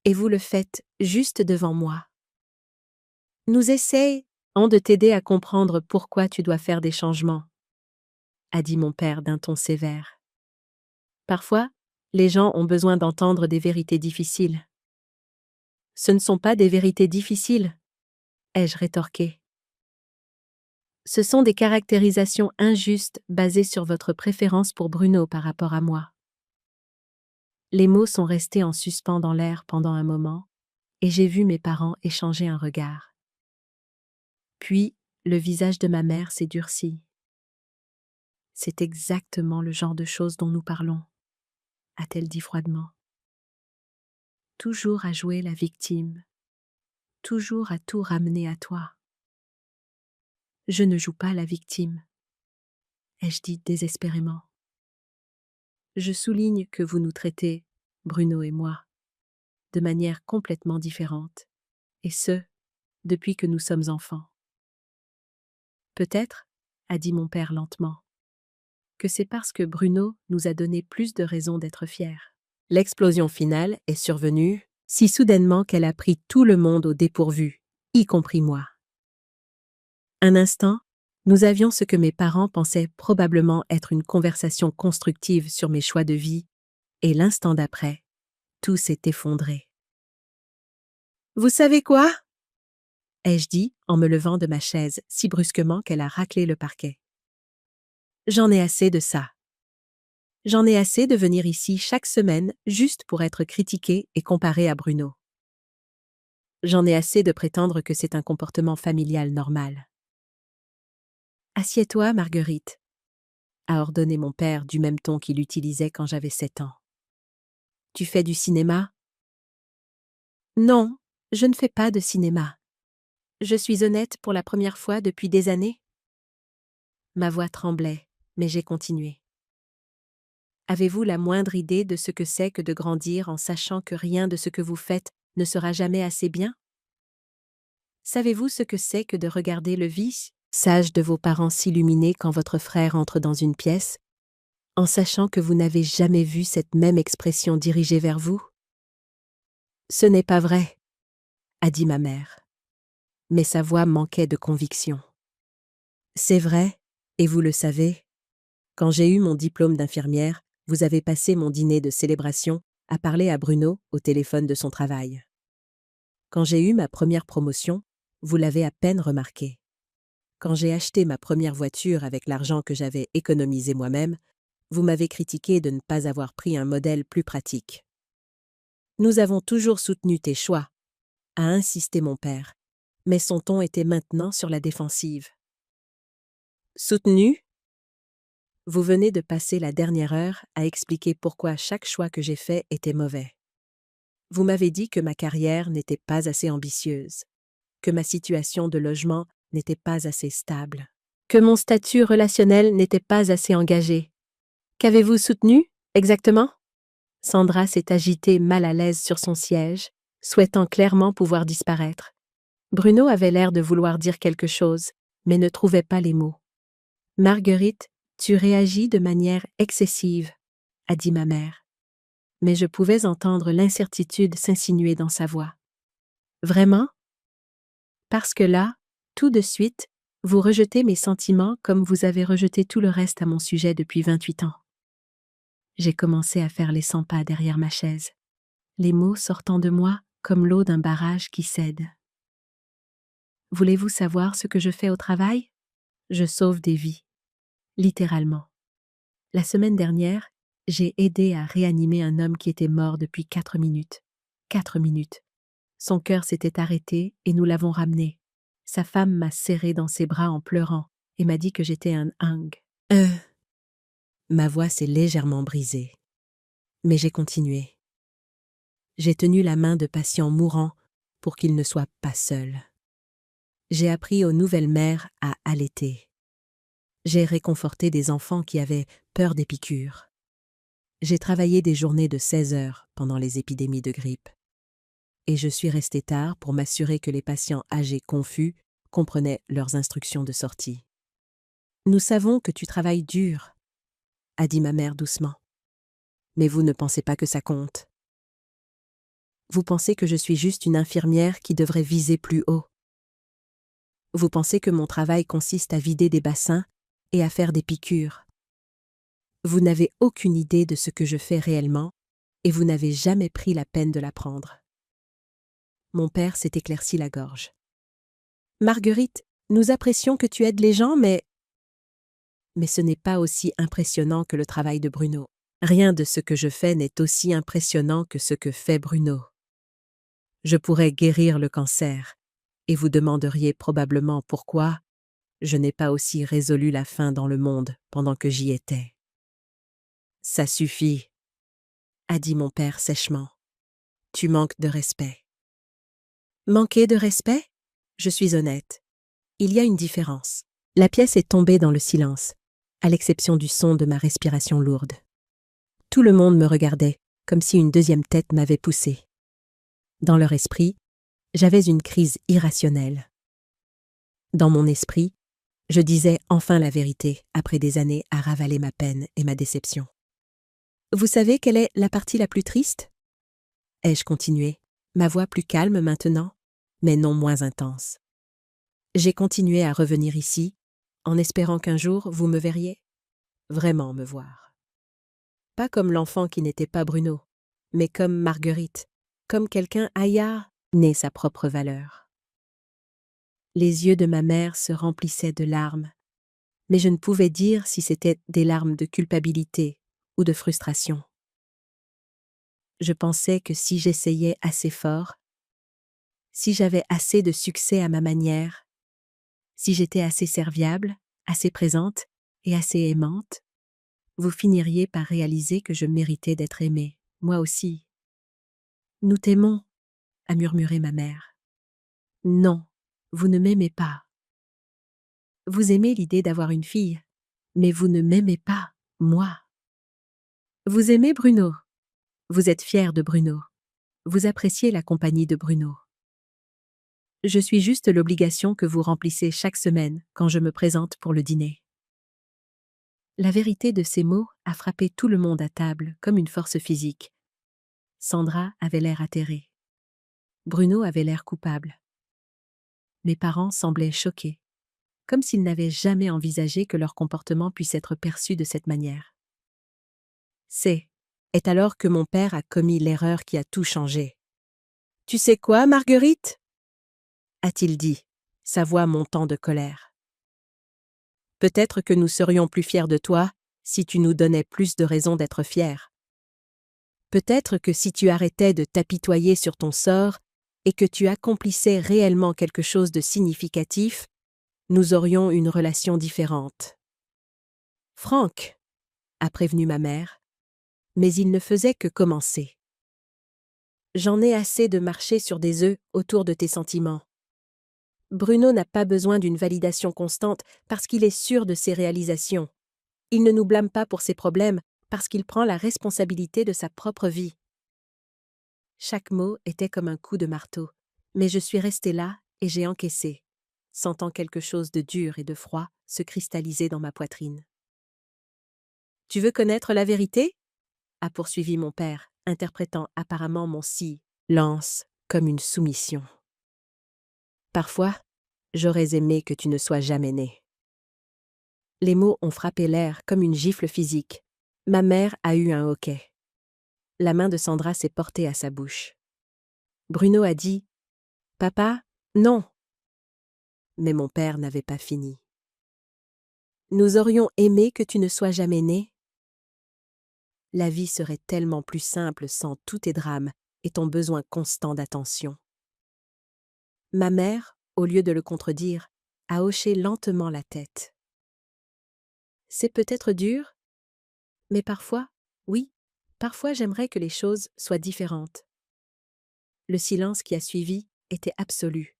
et vous le faites juste devant moi. Nous essayons de t'aider à comprendre pourquoi tu dois faire des changements, » a dit mon père d'un ton sévère. Parfois, les gens ont besoin d'entendre des vérités difficiles. Ce ne sont pas des vérités difficiles, ai-je rétorqué. Ce sont des caractérisations injustes basées sur votre préférence pour Bruno par rapport à moi. Les mots sont restés en suspens dans l'air pendant un moment, et j'ai vu mes parents échanger un regard. Puis, le visage de ma mère s'est durci. C'est exactement le genre de choses dont nous parlons, a-t-elle dit froidement. Toujours à jouer la victime, toujours à tout ramener à toi. Je ne joue pas la victime, ai-je dit désespérément. Je souligne que vous nous traitez, Bruno et moi, de manière complètement différente, et ce, depuis que nous sommes enfants. Peut-être, a dit mon père lentement, que c'est parce que Bruno nous a donné plus de raisons d'être fiers. L'explosion finale est survenue si soudainement qu'elle a pris tout le monde au dépourvu, y compris moi. Un instant, nous avions ce que mes parents pensaient probablement être une conversation constructive sur mes choix de vie, et l'instant d'après, tout s'est effondré. « Vous savez quoi ?» ai-je dit en me levant de ma chaise si brusquement qu'elle a raclé le parquet. « J'en ai assez de ça. J'en ai assez de venir ici chaque semaine juste pour être critiquée et comparée à Bruno. J'en ai assez de prétendre que c'est un comportement familial normal. »« Assieds-toi, Marguerite, » a ordonné mon père du même ton qu'il utilisait quand j'avais 7 ans. « Tu fais du cinéma ?»« Non, je ne fais pas de cinéma. Je suis honnête pour la première fois depuis des années. » Ma voix tremblait, mais j'ai continué. « Avez-vous la moindre idée de ce que c'est que de grandir en sachant que rien de ce que vous faites ne sera jamais assez bien? Savez-vous ce que c'est que de regarder le visage de vos parents s'illuminer quand votre frère entre dans une pièce, en sachant que vous n'avez jamais vu cette même expression dirigée vers vous? »« Ce n'est pas vrai, » a dit ma mère. Mais sa voix manquait de conviction. « C'est vrai, et vous le savez. Quand j'ai eu mon diplôme d'infirmière, vous avez passé mon dîner de célébration à parler à Bruno au téléphone de son travail. Quand j'ai eu ma première promotion, vous l'avez à peine remarqué. Quand j'ai acheté ma première voiture avec l'argent que j'avais économisé moi-même, vous m'avez critiqué de ne pas avoir pris un modèle plus pratique. Nous avons toujours soutenu tes choix, a insisté mon père, mais son ton était maintenant sur la défensive. Soutenu? Vous venez de passer la dernière heure à expliquer pourquoi chaque choix que j'ai fait était mauvais. Vous m'avez dit que ma carrière n'était pas assez ambitieuse, que ma situation de logement n'était pas assez stable, que mon statut relationnel n'était pas assez engagé. Qu'avez-vous soutenu, exactement? Sandra s'est agitée mal à l'aise sur son siège, souhaitant clairement pouvoir disparaître. Bruno avait l'air de vouloir dire quelque chose, mais ne trouvait pas les mots. Marguerite, tu réagis de manière excessive, a dit ma mère. Mais je pouvais entendre l'incertitude s'insinuer dans sa voix. Vraiment? Parce que là, tout de suite, vous rejetez mes sentiments comme vous avez rejeté tout le reste à mon sujet depuis 28 ans. J'ai commencé à faire les 100 pas derrière ma chaise, les mots sortant de moi comme l'eau d'un barrage qui cède. Voulez-vous savoir ce que je fais au travail? Je sauve des vies. Littéralement. La semaine dernière, j'ai aidé à réanimer un homme qui était mort depuis 4 minutes. 4 minutes. Son cœur s'était arrêté et nous l'avons ramené. Sa femme m'a serré dans ses bras en pleurant et m'a dit que j'étais un hang. Ma voix s'est légèrement brisée. Mais j'ai continué. J'ai tenu la main de patients mourants pour qu'ils ne soient pas seuls. J'ai appris aux nouvelles mères à allaiter. J'ai réconforté des enfants qui avaient peur des piqûres. J'ai travaillé des journées de 16 heures pendant les épidémies de grippe. Et je suis restée tard pour m'assurer que les patients âgés confus comprenaient leurs instructions de sortie. « Nous savons que tu travailles dur, » a dit ma mère doucement. « Mais vous ne pensez pas que ça compte. Vous pensez que je suis juste une infirmière qui devrait viser plus haut. Vous pensez que mon travail consiste à vider des bassins et à faire des piqûres. Vous n'avez aucune idée de ce que je fais réellement et vous n'avez jamais pris la peine de l'apprendre. » Mon père s'est éclairci la gorge. « Marguerite, nous apprécions que tu aides les gens, mais ce n'est pas aussi impressionnant que le travail de Bruno. Rien de ce que je fais n'est aussi impressionnant que ce que fait Bruno. Je pourrais guérir le cancer, et vous demanderiez probablement pourquoi je n'ai pas aussi résolu la faim dans le monde pendant que j'y étais. Ça suffit, a dit mon père sèchement. Tu manques de respect. Manquer de respect? Je suis honnête. Il y a une différence. La pièce est tombée dans le silence, à l'exception du son de ma respiration lourde. Tout le monde me regardait, comme si une deuxième tête m'avait poussé. Dans leur esprit, j'avais une crise irrationnelle. Dans mon esprit, je disais enfin la vérité après des années à ravaler ma peine et ma déception. Vous savez quelle est la partie la plus triste? Ai-je continué, ma voix plus calme maintenant, mais non moins intense. J'ai continué à revenir ici, en espérant qu'un jour vous me verriez vraiment me voir. Pas comme l'enfant qui n'était pas Bruno, mais comme Marguerite, comme quelqu'un ayant né sa propre valeur. Les yeux de ma mère se remplissaient de larmes, mais je ne pouvais dire si c'était des larmes de culpabilité ou de frustration. Je pensais que si j'essayais assez fort, si j'avais assez de succès à ma manière, si j'étais assez serviable, assez présente et assez aimante, vous finiriez par réaliser que je méritais d'être aimée, moi aussi. Nous t'aimons, a murmuré ma mère. Non, vous ne m'aimez pas. Vous aimez l'idée d'avoir une fille, mais vous ne m'aimez pas, moi. Vous aimez Bruno. Vous êtes fier de Bruno. Vous appréciez la compagnie de Bruno. Je suis juste l'obligation que vous remplissez chaque semaine quand je me présente pour le dîner. La vérité de ces mots a frappé tout le monde à table comme une force physique. Sandra avait l'air atterrée. Bruno avait l'air coupable. Mes parents semblaient choqués, comme s'ils n'avaient jamais envisagé que leur comportement puisse être perçu de cette manière. Est alors que mon père a commis l'erreur qui a tout changé. « Tu sais quoi, Marguerite ?» a-t-il dit, sa voix montant de colère. « Peut-être que nous serions plus fiers de toi si tu nous donnais plus de raisons d'être fiers. Peut-être que si tu arrêtais de t'apitoyer sur ton sort et que tu accomplissais réellement quelque chose de significatif, nous aurions une relation différente. » Franck, a prévenu ma mère, mais il ne faisait que commencer. J'en ai assez de marcher sur des œufs autour de tes sentiments. Bruno n'a pas besoin d'une validation constante parce qu'il est sûr de ses réalisations. Il ne nous blâme pas pour ses problèmes parce qu'il prend la responsabilité de sa propre vie. Chaque mot était comme un coup de marteau, mais je suis restée là et j'ai encaissé, sentant quelque chose de dur et de froid se cristalliser dans ma poitrine. « Tu veux connaître la vérité ?» a poursuivi mon père, interprétant apparemment mon silence comme une soumission. « Parfois, j'aurais aimé que tu ne sois jamais né. » Les mots ont frappé l'air comme une gifle physique. Ma mère a eu un hoquet. La main de Sandra s'est portée à sa bouche. Bruno a dit « Papa, non !» Mais mon père n'avait pas fini. « Nous aurions aimé que tu ne sois jamais né. La vie serait tellement plus simple sans tous tes drames et ton besoin constant d'attention. » Ma mère, au lieu de le contredire, a hoché lentement la tête. C'est peut-être dur, mais parfois, oui, parfois j'aimerais que les choses soient différentes. Le silence qui a suivi était absolu.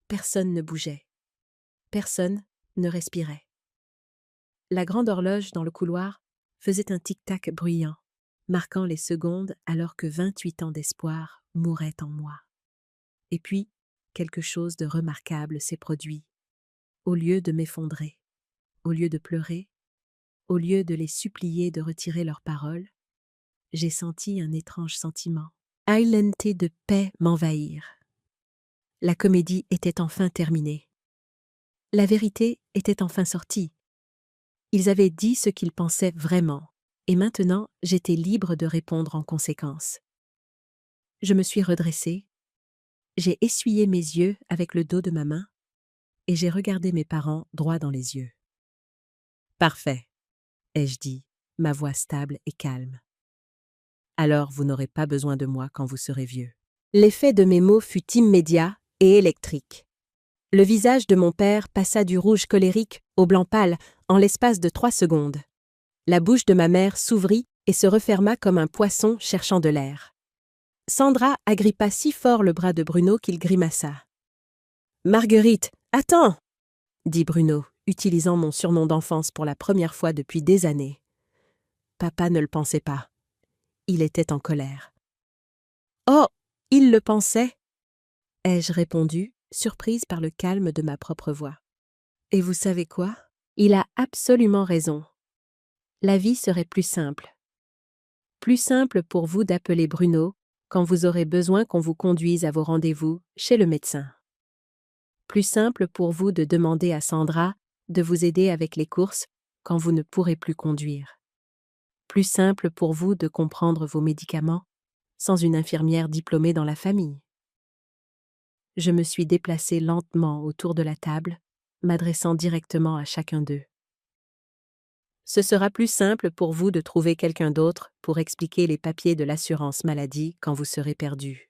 Personne ne bougeait. Personne ne respirait. La grande horloge dans le couloir faisait un tic-tac bruyant, marquant les secondes alors que 28 ans d'espoir mouraient en moi. Et puis, quelque chose de remarquable s'est produit. Au lieu de m'effondrer, au lieu de pleurer, au lieu de les supplier de retirer leurs paroles, j'ai senti un étrange sentiment, ailanté de paix m'envahir. La comédie était enfin terminée. La vérité était enfin sortie. Ils avaient dit ce qu'ils pensaient vraiment, et maintenant j'étais libre de répondre en conséquence. Je me suis redressée, j'ai essuyé mes yeux avec le dos de ma main, et j'ai regardé mes parents droit dans les yeux. « Parfait, » ai-je dit, ma voix stable et calme. « Alors vous n'aurez pas besoin de moi quand vous serez vieux. » L'effet de mes mots fut immédiat et électrique. Le visage de mon père passa du rouge colérique au blanc pâle en l'espace de 3 secondes. La bouche de ma mère s'ouvrit et se referma comme un poisson cherchant de l'air. Sandra agrippa si fort le bras de Bruno qu'il grimaça. « Marguerite, attends !» dit Bruno, utilisant mon surnom d'enfance pour la première fois depuis des années. Papa ne le pensait pas. Il était en colère. « Oh, il le pensait !» ai-je répondu, surprise par le calme de ma propre voix. Et vous savez quoi? Il a absolument raison. La vie serait plus simple. Plus simple pour vous d'appeler Bruno quand vous aurez besoin qu'on vous conduise à vos rendez-vous chez le médecin. Plus simple pour vous de demander à Sandra de vous aider avec les courses quand vous ne pourrez plus conduire. Plus simple pour vous de comprendre vos médicaments sans une infirmière diplômée dans la famille. Je me suis déplacée lentement autour de la table, m'adressant directement à chacun d'eux. Ce sera plus simple pour vous de trouver quelqu'un d'autre pour expliquer les papiers de l'assurance maladie quand vous serez perdu.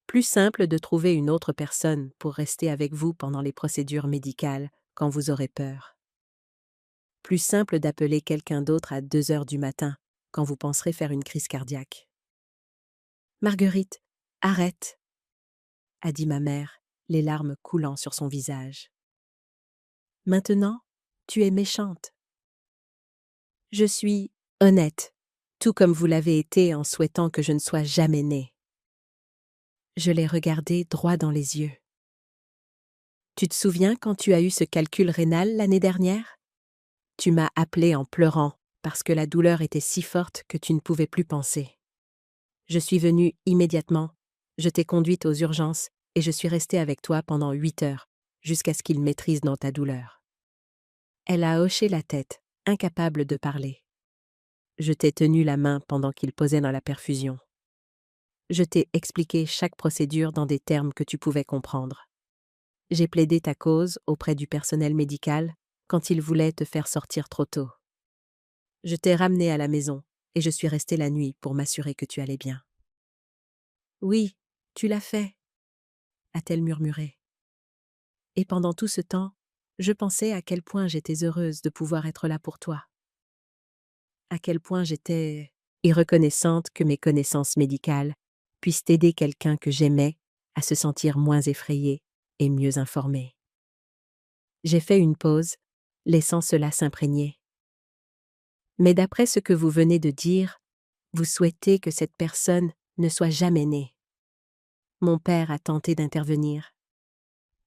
Plus simple de trouver une autre personne pour rester avec vous pendant les procédures médicales quand vous aurez peur. Plus simple d'appeler quelqu'un d'autre à 2 heures du matin quand vous penserez faire une crise cardiaque. Marguerite, arrête, a dit ma mère, les larmes coulant sur son visage. Maintenant, tu es méchante. Je suis honnête, tout comme vous l'avez été en souhaitant que je ne sois jamais née. Je l'ai regardé droit dans les yeux. Tu te souviens quand tu as eu ce calcul rénal l'année dernière? Tu m'as appelé en pleurant parce que la douleur était si forte que tu ne pouvais plus penser. Je suis venue immédiatement, je t'ai conduite aux urgences et je suis restée avec toi pendant 8 heures, jusqu'à ce qu'il maîtrise dans ta douleur. Elle a hoché la tête, incapable de parler. Je t'ai tenu la main pendant qu'il posait dans la perfusion. Je t'ai expliqué chaque procédure dans des termes que tu pouvais comprendre. J'ai plaidé ta cause auprès du personnel médical quand il voulait te faire sortir trop tôt. Je t'ai ramené à la maison et je suis restée la nuit pour m'assurer que tu allais bien. Oui, tu l'as fait, a-t-elle murmuré. Et pendant tout ce temps, je pensais à quel point j'étais heureuse de pouvoir être là pour toi. À quel point j'étais reconnaissante que mes connaissances médicales puissent aider quelqu'un que j'aimais à se sentir moins effrayé et mieux informé. J'ai fait une pause, laissant cela s'imprégner. Mais d'après ce que vous venez de dire, vous souhaitez que cette personne ne soit jamais née. Mon père a tenté d'intervenir.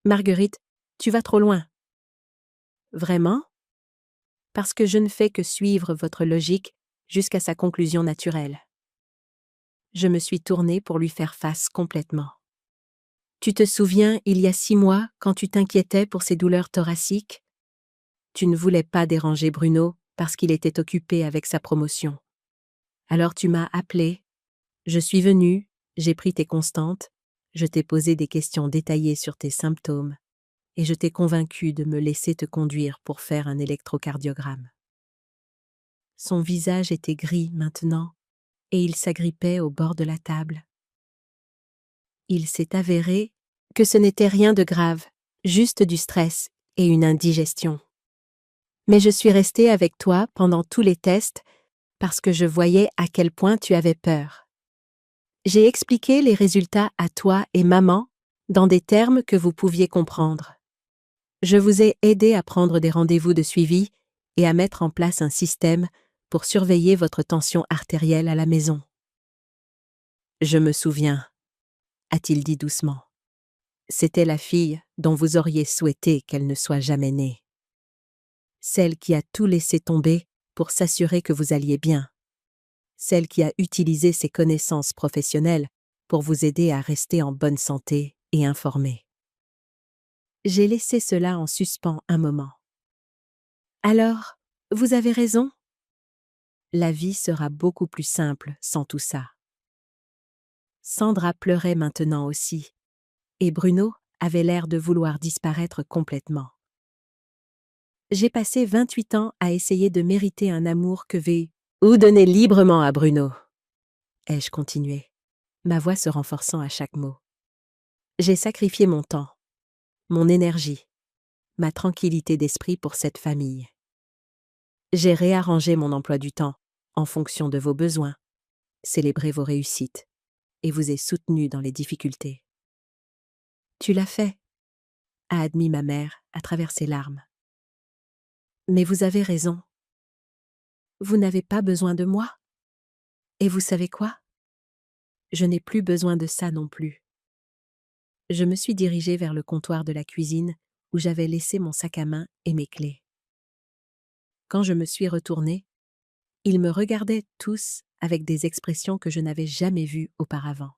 Marguerite, tu vas trop loin. Vraiment? Parce que je ne fais que suivre votre logique jusqu'à sa conclusion naturelle. Je me suis tournée pour lui faire face complètement. Tu te souviens, il y a 6 mois, quand tu t'inquiétais pour ses douleurs thoraciques? Tu ne voulais pas déranger Bruno parce qu'il était occupé avec sa promotion. Alors tu m'as appelé, je suis venue, j'ai pris tes constantes, je t'ai posé des questions détaillées sur tes symptômes, et je t'ai convaincue de me laisser te conduire pour faire un électrocardiogramme. Son visage était gris maintenant, et il s'agrippait au bord de la table. Il s'est avéré que ce n'était rien de grave, juste du stress et une indigestion. Mais je suis restée avec toi pendant tous les tests parce que je voyais à quel point tu avais peur. J'ai expliqué les résultats à toi et maman dans des termes que vous pouviez comprendre. Je vous ai aidé à prendre des rendez-vous de suivi et à mettre en place un système pour surveiller votre tension artérielle à la maison. Je me souviens, a-t-il dit doucement. C'était la fille dont vous auriez souhaité qu'elle ne soit jamais née. Celle qui a tout laissé tomber pour s'assurer que vous alliez bien. Celle qui a utilisé ses connaissances professionnelles pour vous aider à rester en bonne santé et informée. J'ai laissé cela en suspens un moment. Alors, vous avez raison. La vie sera beaucoup plus simple sans tout ça. Sandra pleurait maintenant aussi, et Bruno avait l'air de vouloir disparaître complètement. J'ai passé 28 ans à essayer de mériter un amour que vais ou donner librement à Bruno. Ai-je continué, ma voix se renforçant à chaque mot. J'ai sacrifié mon temps, mon énergie, ma tranquillité d'esprit pour cette famille. J'ai réarrangé mon emploi du temps en fonction de vos besoins, célébré vos réussites et vous ai soutenu dans les difficultés. Tu l'as fait, a admis ma mère à travers ses larmes. Mais vous avez raison. Vous n'avez pas besoin de moi. Et vous savez quoi? Je n'ai plus besoin de ça non plus. Je me suis dirigée vers le comptoir de la cuisine où j'avais laissé mon sac à main et mes clés. Quand je me suis retournée, ils me regardaient tous avec des expressions que je n'avais jamais vues auparavant.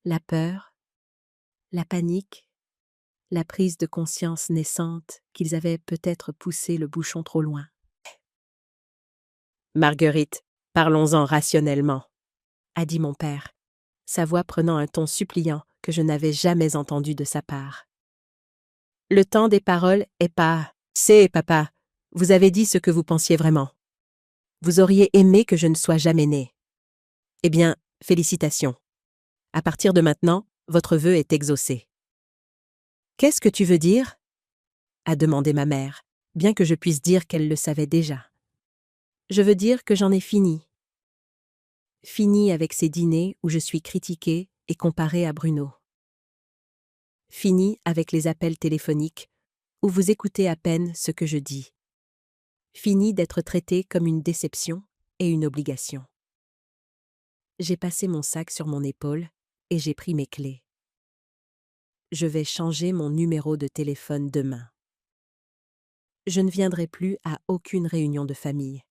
La peur, la panique, la prise de conscience naissante qu'ils avaient peut-être poussé le bouchon trop loin. « Marguerite, parlons-en rationnellement », a dit mon père, sa voix prenant un ton suppliant que je n'avais jamais entendu de sa part. « Le temps des paroles est pas... C'est, papa, vous avez dit ce que vous pensiez vraiment. Vous auriez aimé que je ne sois jamais né. Eh bien, félicitations. À partir de maintenant, votre vœu est exaucé. »« Qu'est-ce que tu veux dire ?» a demandé ma mère, bien que je puisse dire qu'elle le savait déjà. « Je veux dire que j'en ai fini. Fini avec ces dîners où je suis critiquée et comparée à Bruno. Fini avec les appels téléphoniques où vous écoutez à peine ce que je dis. Fini d'être traitée comme une déception et une obligation. » J'ai passé mon sac sur mon épaule et j'ai pris mes clés. Je vais changer mon numéro de téléphone demain. Je ne viendrai plus à aucune réunion de famille.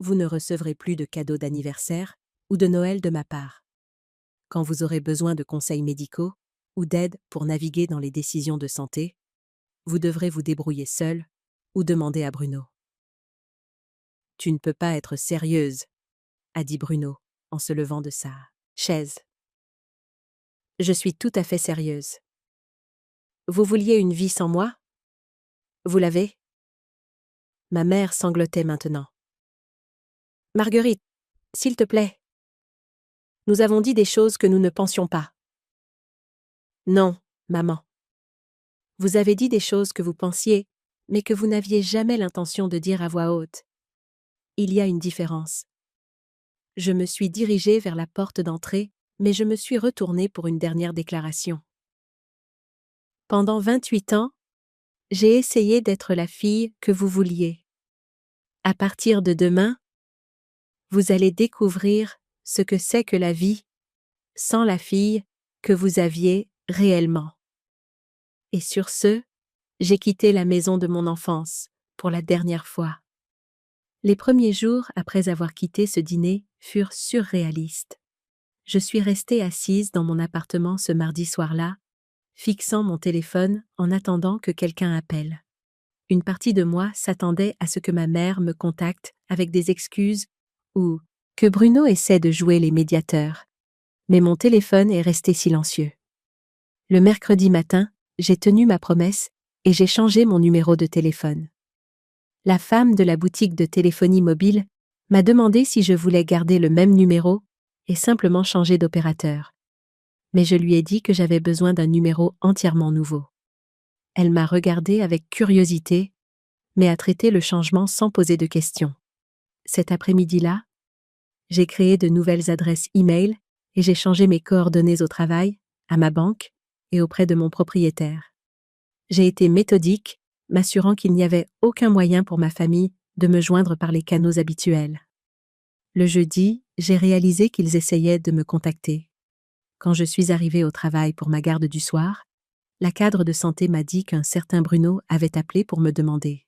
Vous ne recevrez plus de cadeaux d'anniversaire ou de Noël de ma part. Quand vous aurez besoin de conseils médicaux ou d'aide pour naviguer dans les décisions de santé, vous devrez vous débrouiller seul ou demander à Bruno. « Tu ne peux pas être sérieuse, » a dit Bruno en se levant de sa chaise. « Je suis tout à fait sérieuse. Vous vouliez une vie sans moi? Vous l'avez? » Ma mère sanglotait maintenant. « Marguerite, s'il te plaît. Nous avons dit des choses que nous ne pensions pas. »« Non, maman. Vous avez dit des choses que vous pensiez, mais que vous n'aviez jamais l'intention de dire à voix haute. Il y a une différence. » Je me suis dirigée vers la porte d'entrée, mais je me suis retournée pour une dernière déclaration. Pendant 28 ans, j'ai essayé d'être la fille que vous vouliez. À partir de demain, vous allez découvrir ce que c'est que la vie sans la fille que vous aviez réellement. Et sur ce, j'ai quitté la maison de mon enfance pour la dernière fois. Les premiers jours après avoir quitté ce dîner furent surréalistes. Je suis restée assise dans mon appartement ce mardi soir-là, fixant mon téléphone en attendant que quelqu'un appelle. Une partie de moi s'attendait à ce que ma mère me contacte avec des excuses ou que Bruno essaie de jouer les médiateurs. Mais mon téléphone est resté silencieux. Le mercredi matin, j'ai tenu ma promesse et j'ai changé mon numéro de téléphone. La femme de la boutique de téléphonie mobile m'a demandé si je voulais garder le même numéro et simplement changer d'opérateur. Mais je lui ai dit que j'avais besoin d'un numéro entièrement nouveau. Elle m'a regardé avec curiosité, mais a traité le changement sans poser de questions. Cet après-midi-là, j'ai créé de nouvelles adresses e-mail et j'ai changé mes coordonnées au travail, à ma banque et auprès de mon propriétaire. J'ai été méthodique, m'assurant qu'il n'y avait aucun moyen pour ma famille de me joindre par les canaux habituels. Le jeudi, j'ai réalisé qu'ils essayaient de me contacter. Quand je suis arrivée au travail pour ma garde du soir, la cadre de santé m'a dit qu'un certain Bruno avait appelé pour me demander.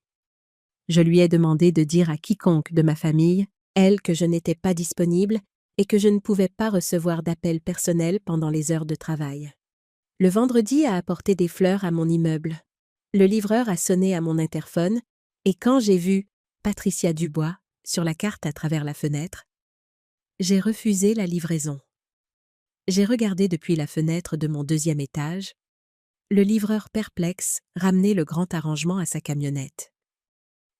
Je lui ai demandé de dire à quiconque de ma famille, elle, que je n'étais pas disponible et que je ne pouvais pas recevoir d'appels personnels pendant les heures de travail. Le vendredi a apporté des fleurs à mon immeuble. Le livreur a sonné à mon interphone et quand j'ai vu Patricia Dubois sur la carte à travers la fenêtre, j'ai refusé la livraison. J'ai regardé depuis la fenêtre de mon 2e étage. Le livreur perplexe ramenait le grand arrangement à sa camionnette.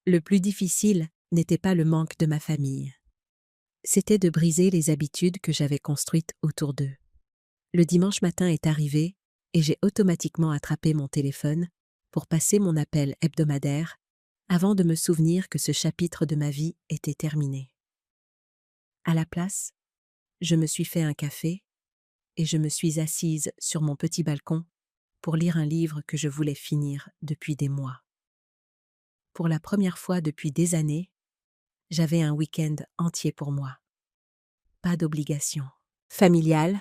Le plus difficile n'était pas le manque de ma famille. C'était de briser les habitudes que j'avais construites autour d'eux. Le dimanche matin est arrivé et j'ai automatiquement attrapé mon téléphone pour passer mon appel hebdomadaire avant de me souvenir que ce chapitre de ma vie était terminé. À la place, je me suis fait un café et je me suis assise sur mon petit balcon pour lire un livre que je voulais finir depuis des mois. Pour la première fois depuis des années, j'avais un week-end entier pour moi. Pas d'obligation familiale,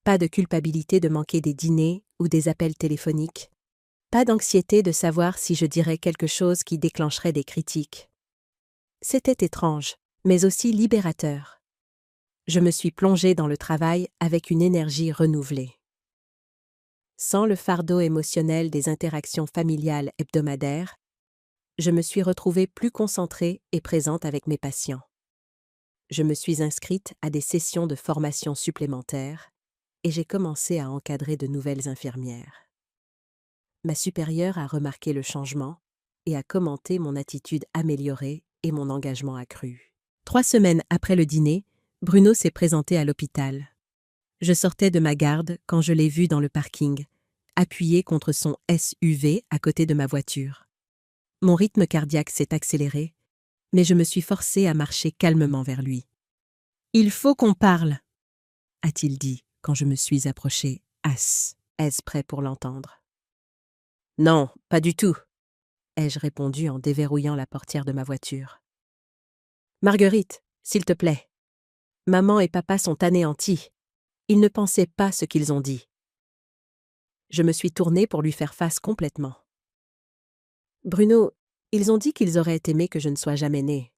pas de culpabilité de manquer des dîners ou des appels téléphoniques, pas d'anxiété de savoir si je dirais quelque chose qui déclencherait des critiques. C'était étrange, mais aussi libérateur. Je me suis plongée dans le travail avec une énergie renouvelée. Sans le fardeau émotionnel des interactions familiales hebdomadaires, je me suis retrouvée plus concentrée et présente avec mes patients. Je me suis inscrite à des sessions de formation supplémentaires et j'ai commencé à encadrer de nouvelles infirmières. Ma supérieure a remarqué le changement et a commenté mon attitude améliorée et mon engagement accru. 3 semaines après le dîner, Bruno s'est présenté à l'hôpital. Je sortais de ma garde quand je l'ai vu dans le parking, appuyé contre son SUV à côté de ma voiture. Mon rythme cardiaque s'est accéléré, mais je me suis forcée à marcher calmement vers lui. « Il faut qu'on parle », a-t-il dit quand je me suis approchée. Est-ce prêt pour l'entendre? Non, pas du tout, ai-je répondu en déverrouillant la portière de ma voiture. Marguerite, s'il te plaît. Maman et papa sont anéantis. Ils ne pensaient pas ce qu'ils ont dit. Je me suis tournée pour lui faire face complètement. Bruno, ils ont dit qu'ils auraient aimé que je ne sois jamais née.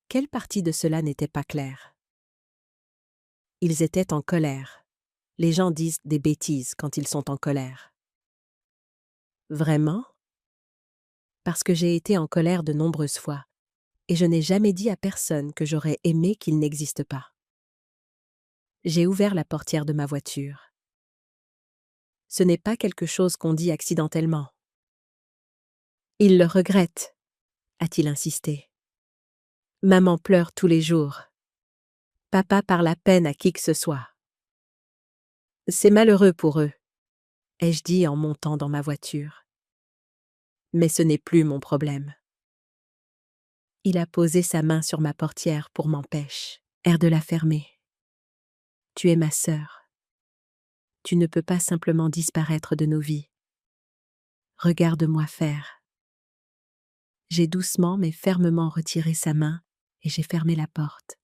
Quelle partie de cela n'était pas claire? Ils étaient en colère. Les gens disent des bêtises quand ils sont en colère. Vraiment? Parce que j'ai été en colère de nombreuses fois, et je n'ai jamais dit à personne que j'aurais aimé qu'il n'existe pas. J'ai ouvert la portière de ma voiture. Ce n'est pas quelque chose qu'on dit accidentellement. Il le regrette, a-t-il insisté. Maman pleure tous les jours. Papa parle à peine à qui que ce soit. C'est malheureux pour eux, ai-je dit en montant dans ma voiture. Mais ce n'est plus mon problème. Il a posé sa main sur ma portière pour m'empêcher de la fermer. Tu es ma sœur. Tu ne peux pas simplement disparaître de nos vies. Regarde-moi faire. J'ai doucement mais fermement retiré sa main et j'ai fermé la porte.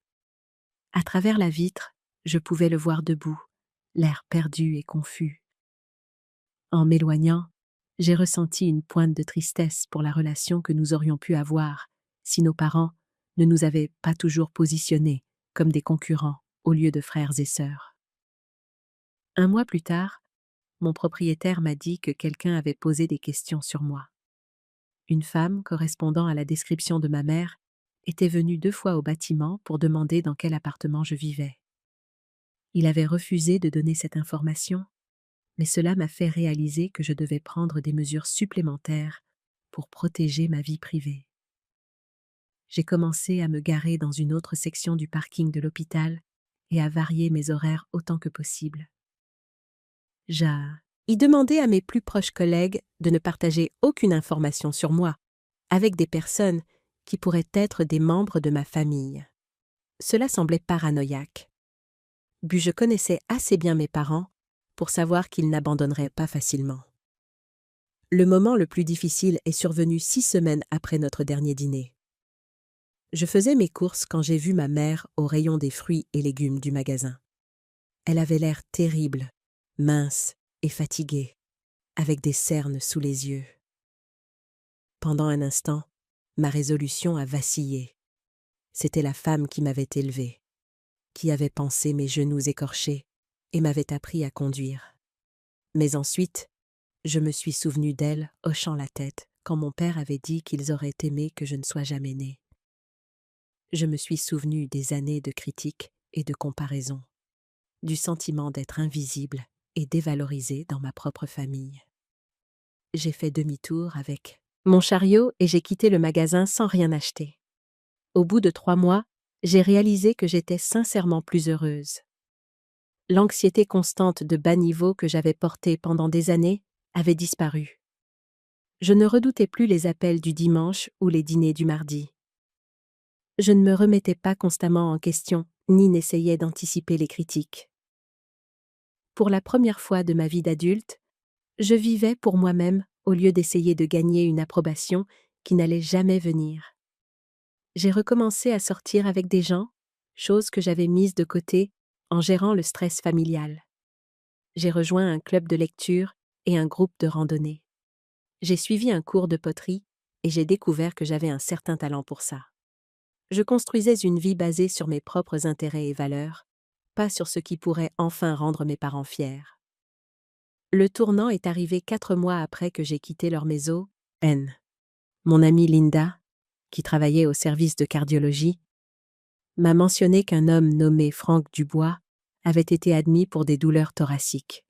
À travers la vitre, je pouvais le voir debout, l'air perdu et confus. En m'éloignant, j'ai ressenti une pointe de tristesse pour la relation que nous aurions pu avoir si nos parents ne nous avaient pas toujours positionnés comme des concurrents au lieu de frères et sœurs. 1 mois plus tard, mon propriétaire m'a dit que quelqu'un avait posé des questions sur moi. Une femme correspondant à la description de ma mère était venue 2 fois au bâtiment pour demander dans quel appartement je vivais. Il avait refusé de donner cette information, mais cela m'a fait réaliser que je devais prendre des mesures supplémentaires pour protéger ma vie privée. J'ai commencé à me garer dans une autre section du parking de l'hôpital et à varier mes horaires autant que possible. J'ai demandé à mes plus proches collègues de ne partager aucune information sur moi avec des personnes qui pourraient être des membres de ma famille. Cela semblait paranoïaque. Puis je connaissais assez bien mes parents pour savoir qu'ils n'abandonneraient pas facilement. Le moment le plus difficile est survenu 6 semaines après notre dernier dîner. Je faisais mes courses quand j'ai vu ma mère au rayon des fruits et légumes du magasin. Elle avait l'air terrible, mince et fatiguée, avec des cernes sous les yeux. Pendant un instant, ma résolution a vacillé. C'était la femme qui m'avait élevée, qui avait pansé mes genoux écorchés et m'avait appris à conduire. Mais ensuite, je me suis souvenu d'elle hochant la tête quand mon père avait dit qu'ils auraient aimé que je ne sois jamais née. Je me suis souvenu des années de critiques et de comparaisons, du sentiment d'être invisible et dévalorisée dans ma propre famille. J'ai fait demi-tour avec mon chariot et j'ai quitté le magasin sans rien acheter. Au bout de 3 mois, j'ai réalisé que j'étais sincèrement plus heureuse. L'anxiété constante de bas niveau que j'avais portée pendant des années avait disparu. Je ne redoutais plus les appels du dimanche ou les dîners du mardi. Je ne me remettais pas constamment en question, ni n'essayais d'anticiper les critiques. Pour la première fois de ma vie d'adulte, je vivais pour moi-même au lieu d'essayer de gagner une approbation qui n'allait jamais venir. J'ai recommencé à sortir avec des gens, chose que j'avais mise de côté en gérant le stress familial. J'ai rejoint un club de lecture et un groupe de randonnée. J'ai suivi un cours de poterie et j'ai découvert que j'avais un certain talent pour ça. Je construisais une vie basée sur mes propres intérêts et valeurs, pas sur ce qui pourrait enfin rendre mes parents fiers. Le tournant est arrivé 4 mois après que j'ai quitté leur maison. Mon amie Linda, qui travaillait au service de cardiologie, m'a mentionné qu'un homme nommé Franck Dubois avait été admis pour des douleurs thoraciques.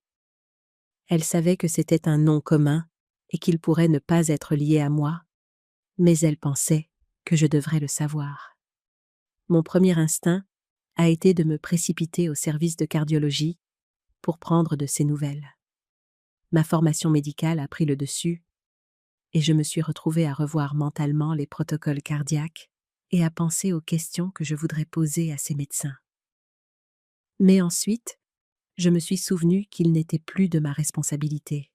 Elle savait que c'était un nom commun et qu'il pourrait ne pas être lié à moi, mais elle pensait que je devrais le savoir. Mon premier instinct a été de me précipiter au service de cardiologie pour prendre de ses nouvelles. Ma formation médicale a pris le dessus et je me suis retrouvée à revoir mentalement les protocoles cardiaques et à penser aux questions que je voudrais poser à ces médecins. Mais ensuite, je me suis souvenu qu'il n'était plus de ma responsabilité.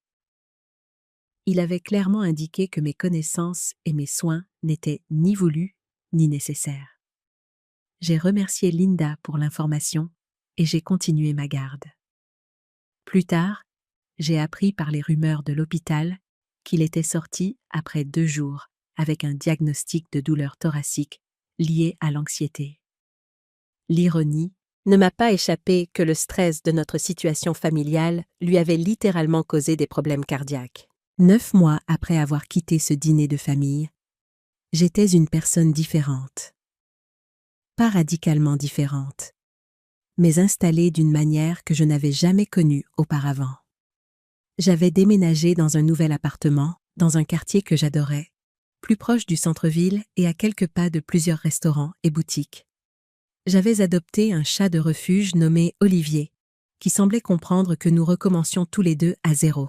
Il avait clairement indiqué que mes connaissances et mes soins n'étaient ni voulus ni nécessaires. J'ai remercié Linda pour l'information et j'ai continué ma garde. Plus tard, j'ai appris par les rumeurs de l'hôpital qu'il était sorti après 2 jours avec un diagnostic de douleur thoracique lié à l'anxiété. L'ironie ne m'a pas échappé que le stress de notre situation familiale lui avait littéralement causé des problèmes cardiaques. 9 mois après avoir quitté ce dîner de famille, j'étais une personne différente. Pas radicalement différente, mais installée d'une manière que je n'avais jamais connue auparavant. J'avais déménagé dans un nouvel appartement, dans un quartier que j'adorais, plus proche du centre-ville et à quelques pas de plusieurs restaurants et boutiques. J'avais adopté un chat de refuge nommé Olivier, qui semblait comprendre que nous recommencions tous les deux à zéro.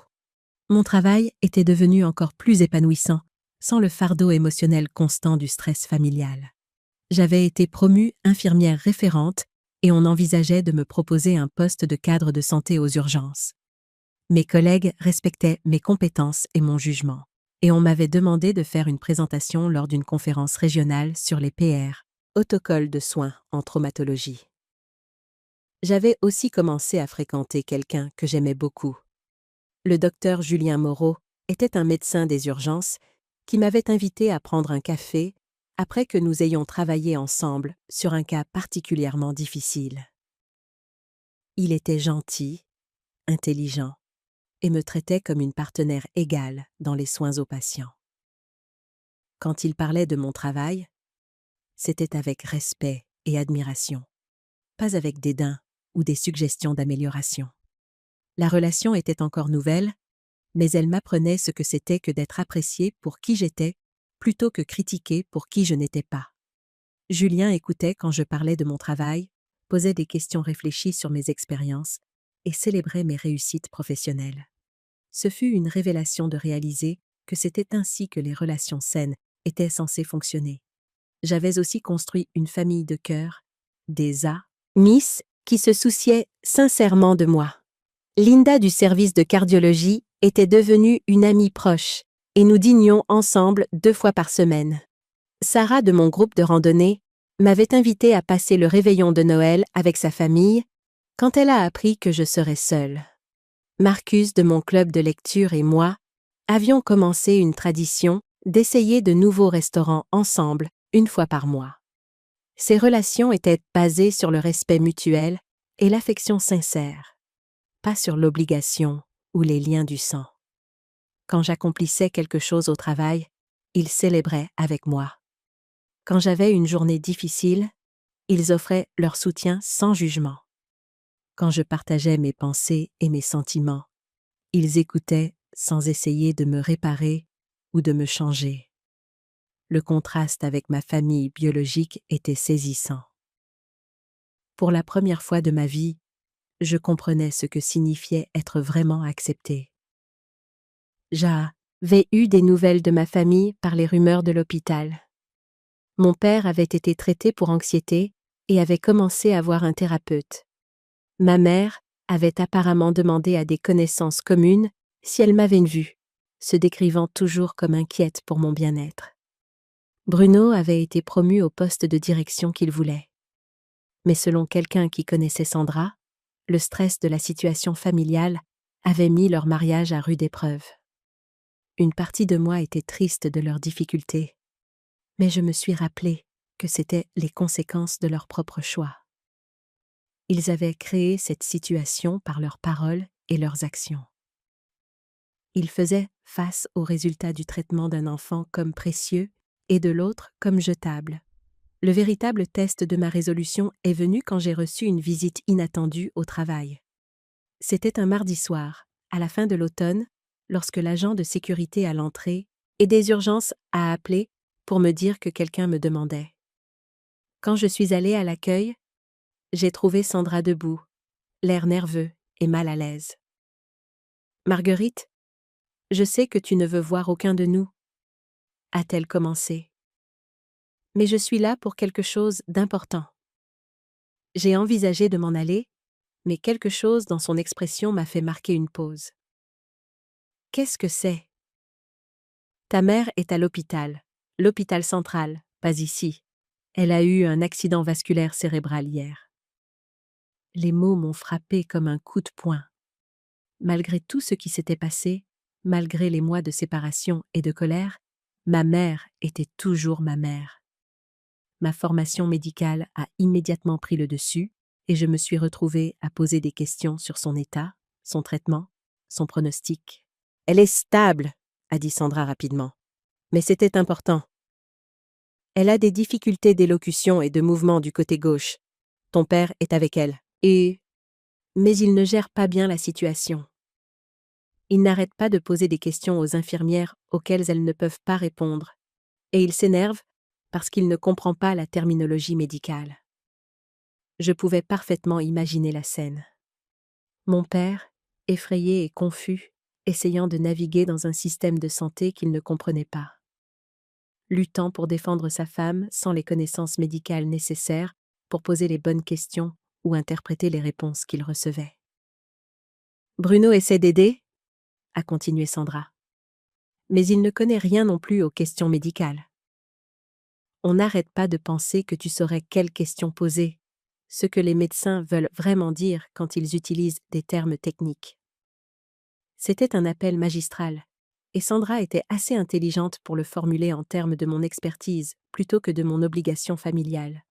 Mon travail était devenu encore plus épanouissant, sans le fardeau émotionnel constant du stress familial. J'avais été promue infirmière référente et on envisageait de me proposer un poste de cadre de santé aux urgences. Mes collègues respectaient mes compétences et mon jugement, et on m'avait demandé de faire une présentation lors d'une conférence régionale sur les PR, protocoles de soins en traumatologie. J'avais aussi commencé à fréquenter quelqu'un que j'aimais beaucoup. Le docteur Julien Moreau était un médecin des urgences qui m'avait invité à prendre un café après que nous ayons travaillé ensemble sur un cas particulièrement difficile. Il était gentil, intelligent, et me traitait comme une partenaire égale dans les soins aux patients. Quand il parlait de mon travail, c'était avec respect et admiration, pas avec dédain ou des suggestions d'amélioration. La relation était encore nouvelle, mais elle m'apprenait ce que c'était que d'être appréciée pour qui j'étais, plutôt que critiquée pour qui je n'étais pas. Julien écoutait quand je parlais de mon travail, posait des questions réfléchies sur mes expériences et célébrait mes réussites professionnelles. Ce fut une révélation de réaliser que c'était ainsi que les relations saines étaient censées fonctionner. J'avais aussi construit une famille de cœur, des Miss, qui se souciaient sincèrement de moi. Linda du service de cardiologie était devenue une amie proche et nous dînions ensemble 2 fois par semaine. Sarah de mon groupe de randonnée m'avait invitée à passer le réveillon de Noël avec sa famille quand elle a appris que je serais seule. Marcus de mon club de lecture et moi avions commencé une tradition d'essayer de nouveaux restaurants ensemble 1 fois par mois. Ces relations étaient basées sur le respect mutuel et l'affection sincère, pas sur l'obligation ou les liens du sang. Quand j'accomplissais quelque chose au travail, ils célébraient avec moi. Quand j'avais une journée difficile, ils offraient leur soutien sans jugement. Quand je partageais mes pensées et mes sentiments, ils écoutaient sans essayer de me réparer ou de me changer. Le contraste avec ma famille biologique était saisissant. Pour la première fois de ma vie, je comprenais ce que signifiait être vraiment acceptée. J'avais eu des nouvelles de ma famille par les rumeurs de l'hôpital. Mon père avait été traité pour anxiété et avait commencé à voir un thérapeute. Ma mère avait apparemment demandé à des connaissances communes si elle m'avait vue, se décrivant toujours comme inquiète pour mon bien-être. Bruno avait été promu au poste de direction qu'il voulait. Mais selon quelqu'un qui connaissait Sandra, le stress de la situation familiale avait mis leur mariage à rude épreuve. Une partie de moi était triste de leurs difficultés, mais je me suis rappelé que c'étaient les conséquences de leur propre choix. Ils avaient créé cette situation par leurs paroles et leurs actions. Ils faisaient face au résultat du traitement d'un enfant comme précieux et de l'autre comme jetable. Le véritable test de ma résolution est venu quand j'ai reçu une visite inattendue au travail. C'était un mardi soir, à la fin de l'automne, lorsque l'agent de sécurité à l'entrée et des urgences a appelé pour me dire que quelqu'un me demandait. Quand je suis allée à l'accueil, j'ai trouvé Sandra debout, l'air nerveux et mal à l'aise. « Marguerite, je sais que tu ne veux voir aucun de nous, » a-t-elle commencé. « Mais je suis là pour quelque chose d'important. » J'ai envisagé de m'en aller, mais quelque chose dans son expression m'a fait marquer une pause. « Qu'est-ce que c'est ? » « Ta mère est à l'hôpital central, pas ici. Elle a eu un accident vasculaire cérébral hier. » Les mots m'ont frappé comme un coup de poing. Malgré tout ce qui s'était passé, malgré les mois de séparation et de colère, ma mère était toujours ma mère. Ma formation médicale a immédiatement pris le dessus et je me suis retrouvée à poser des questions sur son état, son traitement, son pronostic. « Elle est stable », a dit Sandra rapidement. « Mais c'était important. Elle a des difficultés d'élocution et de mouvement du côté gauche. Ton père est avec elle. Mais il ne gère pas bien la situation. Il n'arrête pas de poser des questions aux infirmières auxquelles elles ne peuvent pas répondre. Et il s'énerve parce qu'il ne comprend pas la terminologie médicale. » Je pouvais parfaitement imaginer la scène. Mon père, effrayé et confus, essayant de naviguer dans un système de santé qu'il ne comprenait pas. Luttant pour défendre sa femme sans les connaissances médicales nécessaires pour poser les bonnes questions ou interpréter les réponses qu'il recevait. « Bruno essaie d'aider ?» a continué Sandra. « Mais il ne connaît rien non plus aux questions médicales. On n'arrête pas de penser que tu saurais quelles questions poser, ce que les médecins veulent vraiment dire quand ils utilisent des termes techniques. » C'était un appel magistral, et Sandra était assez intelligente pour le formuler en termes de mon expertise plutôt que de mon obligation familiale.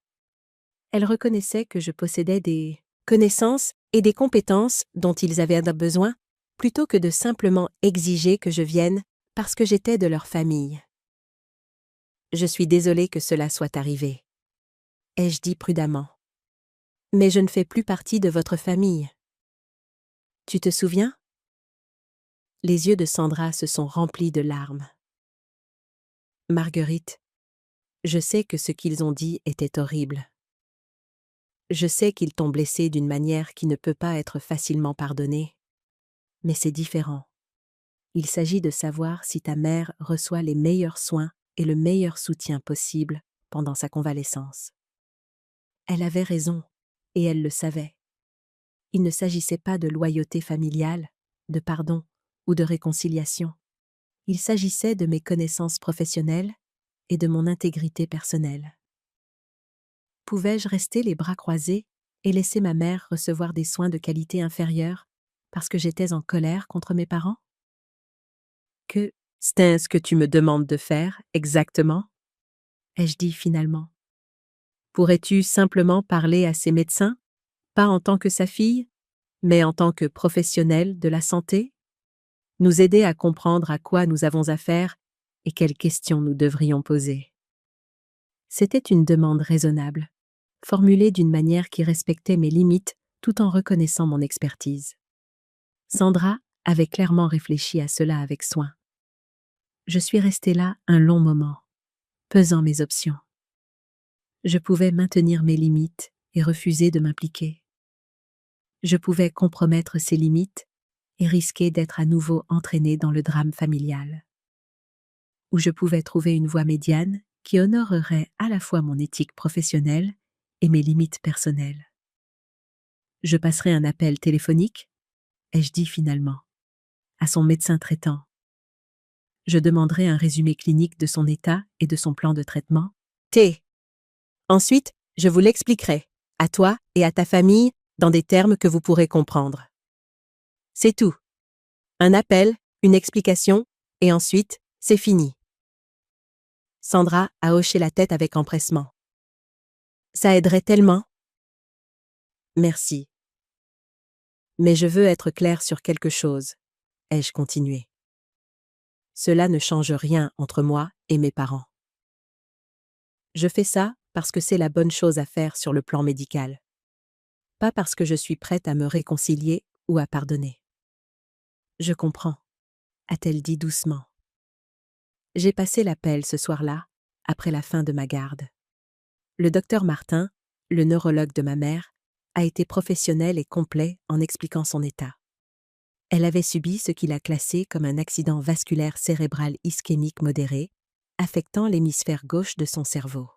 Elle reconnaissait que je possédais des connaissances et des compétences dont ils avaient besoin, plutôt que de simplement exiger que je vienne parce que j'étais de leur famille. « Je suis désolée que cela soit arrivé, » ai-je dit prudemment. « Mais je ne fais plus partie de votre famille. Tu te souviens ? » Les yeux de Sandra se sont remplis de larmes. « Marguerite, je sais que ce qu'ils ont dit était horrible. Je sais qu'ils t'ont blessée d'une manière qui ne peut pas être facilement pardonnée. Mais c'est différent. Il s'agit de savoir si ta mère reçoit les meilleurs soins et le meilleur soutien possible pendant sa convalescence. Elle avait raison, et elle le savait. Il ne s'agissait pas de loyauté familiale, de pardon ou de réconciliation. Il s'agissait de mes connaissances professionnelles et de mon intégrité personnelle. Pouvais-je rester les bras croisés et laisser ma mère recevoir des soins de qualité inférieure parce que j'étais en colère contre mes parents? Que c'est ce que tu me demandes de faire, exactement? Ai-je dit finalement. Pourrais-tu simplement parler à ces médecins, pas en tant que sa fille, mais en tant que professionnelle de la santé? Nous aider à comprendre à quoi nous avons affaire et quelles questions nous devrions poser. C'était une demande raisonnable, formulée d'une manière qui respectait mes limites tout en reconnaissant mon expertise. Sandra avait clairement réfléchi à cela avec soin. Je suis restée là un long moment, pesant mes options. Je pouvais maintenir mes limites et refuser de m'impliquer. Je pouvais compromettre ces limites et risquer d'être à nouveau entraînée dans le drame familial. Ou je pouvais trouver une voie médiane qui honorerait à la fois mon éthique professionnelle et mes limites personnelles. Je passerai un appel téléphonique, ai-je dit finalement, à son médecin traitant. Je demanderai un résumé clinique de son état et de son plan de traitement. Ensuite, je vous l'expliquerai, à toi et à ta famille, dans des termes que vous pourrez comprendre. C'est tout. Un appel, une explication, et ensuite, c'est fini. Sandra a hoché la tête avec empressement. Ça aiderait tellement. Merci. Mais je veux être claire sur quelque chose, ai-je continué. Cela ne change rien entre moi et mes parents. Je fais ça parce que c'est la bonne chose à faire sur le plan médical. Pas parce que je suis prête à me réconcilier ou à pardonner. Je comprends, a-t-elle dit doucement. J'ai passé l'appel ce soir-là, après la fin de ma garde. Le docteur Martin, le neurologue de ma mère, a été professionnel et complet en expliquant son état. Elle avait subi ce qu'il a classé comme un accident vasculaire cérébral ischémique modéré, affectant l'hémisphère gauche de son cerveau.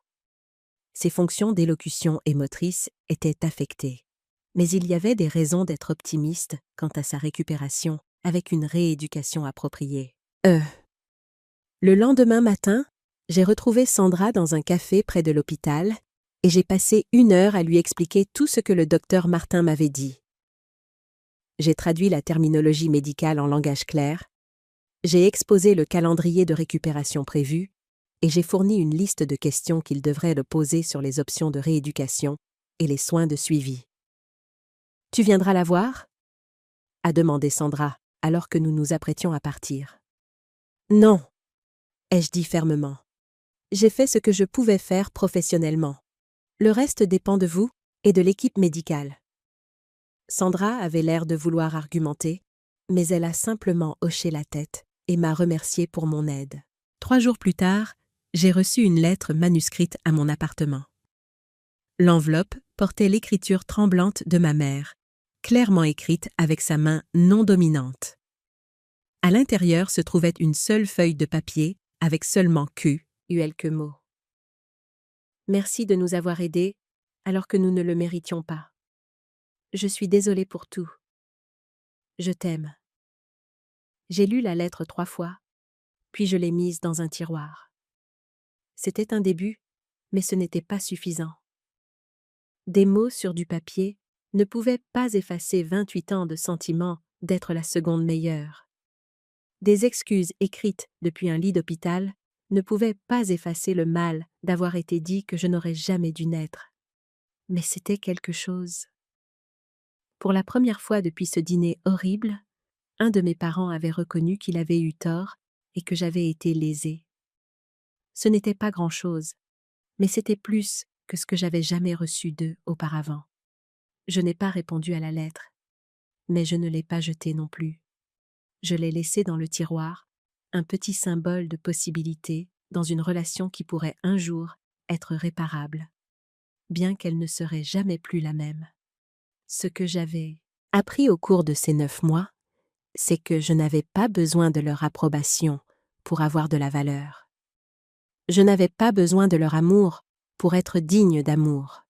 Ses fonctions d'élocution et motrice étaient affectées, mais il y avait des raisons d'être optimiste quant à sa récupération avec une rééducation appropriée. Le lendemain matin, j'ai retrouvé Sandra dans un café près de l'hôpital et j'ai passé 1 heure à lui expliquer tout ce que le docteur Martin m'avait dit. J'ai traduit la terminologie médicale en langage clair, j'ai exposé le calendrier de récupération prévu et j'ai fourni une liste de questions qu'il devrait le poser sur les options de rééducation et les soins de suivi. « Tu viendras la voir ?» a demandé Sandra alors que nous nous apprêtions à partir. « Non », ai-je dit fermement. « J'ai fait ce que je pouvais faire professionnellement. Le reste dépend de vous et de l'équipe médicale. » Sandra avait l'air de vouloir argumenter, mais elle a simplement hoché la tête et m'a remercié pour mon aide. 3 jours plus tard, j'ai reçu une lettre manuscrite à mon appartement. L'enveloppe portait l'écriture tremblante de ma mère, clairement écrite avec sa main non dominante. À l'intérieur se trouvait une seule feuille de papier avec seulement quelques mots. Merci de nous avoir aidés alors que nous ne le méritions pas. Je suis désolée pour tout. Je t'aime. J'ai lu la lettre 3 fois, puis je l'ai mise dans un tiroir. C'était un début, mais ce n'était pas suffisant. Des mots sur du papier ne pouvaient pas effacer 28 ans de sentiment d'être la seconde meilleure. Des excuses écrites depuis un lit d'hôpital ne pouvaient pas effacer le mal d'avoir été dit que je n'aurais jamais dû naître. Mais c'était quelque chose. Pour la première fois depuis ce dîner horrible, un de mes parents avait reconnu qu'il avait eu tort et que j'avais été lésée. Ce n'était pas grand-chose, mais c'était plus que ce que j'avais jamais reçu d'eux auparavant. Je n'ai pas répondu à la lettre, mais je ne l'ai pas jetée non plus. Je l'ai laissée dans le tiroir, un petit symbole de possibilité dans une relation qui pourrait un jour être réparable, bien qu'elle ne serait jamais plus la même. Ce que j'avais appris au cours de ces 9 mois, c'est que je n'avais pas besoin de leur approbation pour avoir de la valeur. Je n'avais pas besoin de leur amour pour être digne d'amour.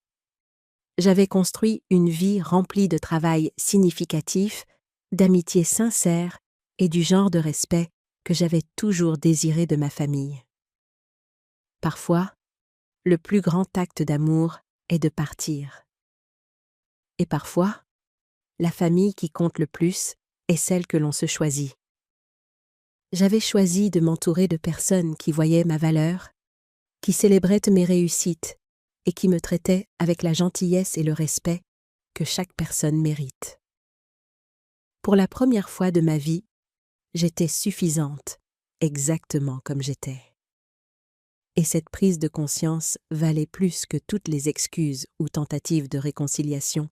J'avais construit une vie remplie de travail significatif, d'amitié sincère et du genre de respect que j'avais toujours désiré de ma famille. Parfois, le plus grand acte d'amour est de partir. Et parfois, la famille qui compte le plus est celle que l'on se choisit. J'avais choisi de m'entourer de personnes qui voyaient ma valeur, qui célébraient mes réussites et qui me traitaient avec la gentillesse et le respect que chaque personne mérite. Pour la première fois de ma vie, j'étais suffisante, exactement comme j'étais. Et cette prise de conscience valait plus que toutes les excuses ou tentatives de réconciliation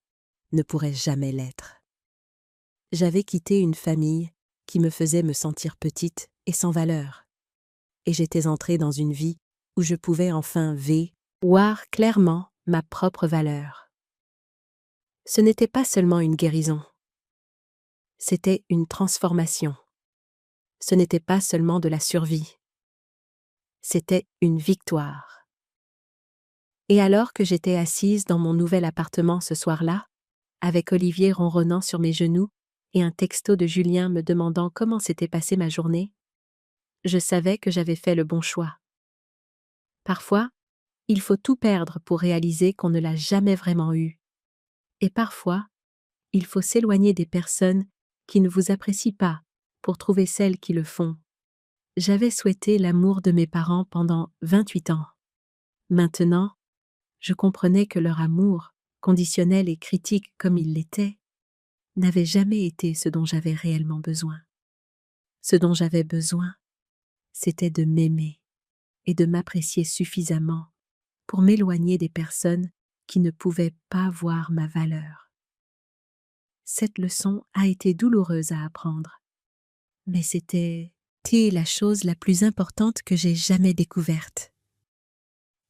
ne pourraient jamais l'être. J'avais quitté une famille qui me faisait me sentir petite et sans valeur, et j'étais entrée dans une vie où je pouvais enfin voir clairement ma propre valeur. Ce n'était pas seulement une guérison, c'était une transformation. Ce n'était pas seulement de la survie, c'était une victoire. Et alors que j'étais assise dans mon nouvel appartement ce soir-là, avec Olivier ronronnant sur mes genoux et un texto de Julien me demandant comment s'était passée ma journée, je savais que j'avais fait le bon choix. Parfois, il faut tout perdre pour réaliser qu'on ne l'a jamais vraiment eu. Et parfois, il faut s'éloigner des personnes qui ne vous apprécient pas pour trouver celles qui le font. J'avais souhaité l'amour de mes parents pendant 28 ans. Maintenant, Je comprenais que leur amour, conditionnel et critique comme il l'était, n'avait jamais été ce dont j'avais réellement besoin. Ce dont j'avais besoin, c'était de m'aimer et de m'apprécier suffisamment pour m'éloigner des personnes qui ne pouvaient pas voir ma valeur. Cette leçon a été douloureuse à apprendre, mais c'était la chose la plus importante que j'ai jamais découverte.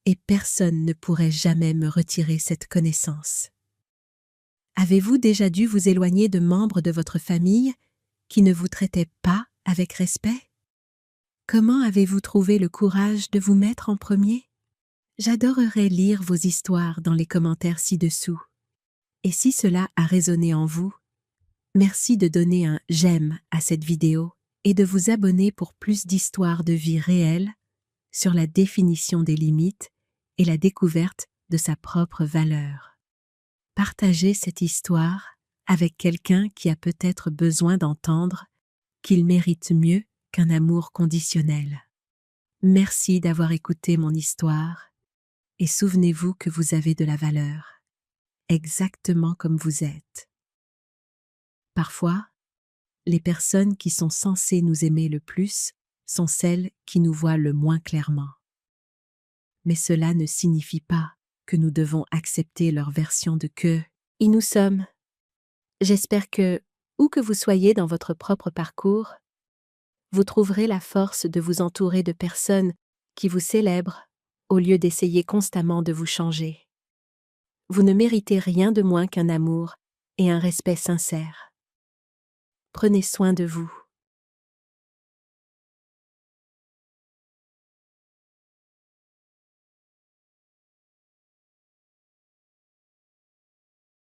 Et personne ne pourrait jamais me retirer cette connaissance. Avez-vous déjà dû vous éloigner de membres de votre famille qui ne vous traitaient pas avec respect? Comment avez-vous trouvé le courage de vous mettre en premier? J'adorerais lire vos histoires dans les commentaires ci-dessous. Et si cela a résonné en vous, merci de donner un j'aime à cette vidéo et de vous abonner pour plus d'histoires de vie réelles sur la définition des limites et la découverte de sa propre valeur. Partagez cette histoire avec quelqu'un qui a peut-être besoin d'entendre qu'il mérite mieux qu'un amour conditionnel. Merci d'avoir écouté mon histoire et souvenez-vous que vous avez de la valeur, exactement comme vous êtes. Parfois, les personnes qui sont censées nous aimer le plus sont celles qui nous voient le moins clairement. Mais cela ne signifie pas que nous devons accepter leur version de qui nous sommes. J'espère que, où que vous soyez dans votre propre parcours, vous trouverez la force de vous entourer de personnes qui vous célèbrent au lieu d'essayer constamment de vous changer. Vous ne méritez rien de moins qu'un amour et un respect sincère. Prenez soin de vous.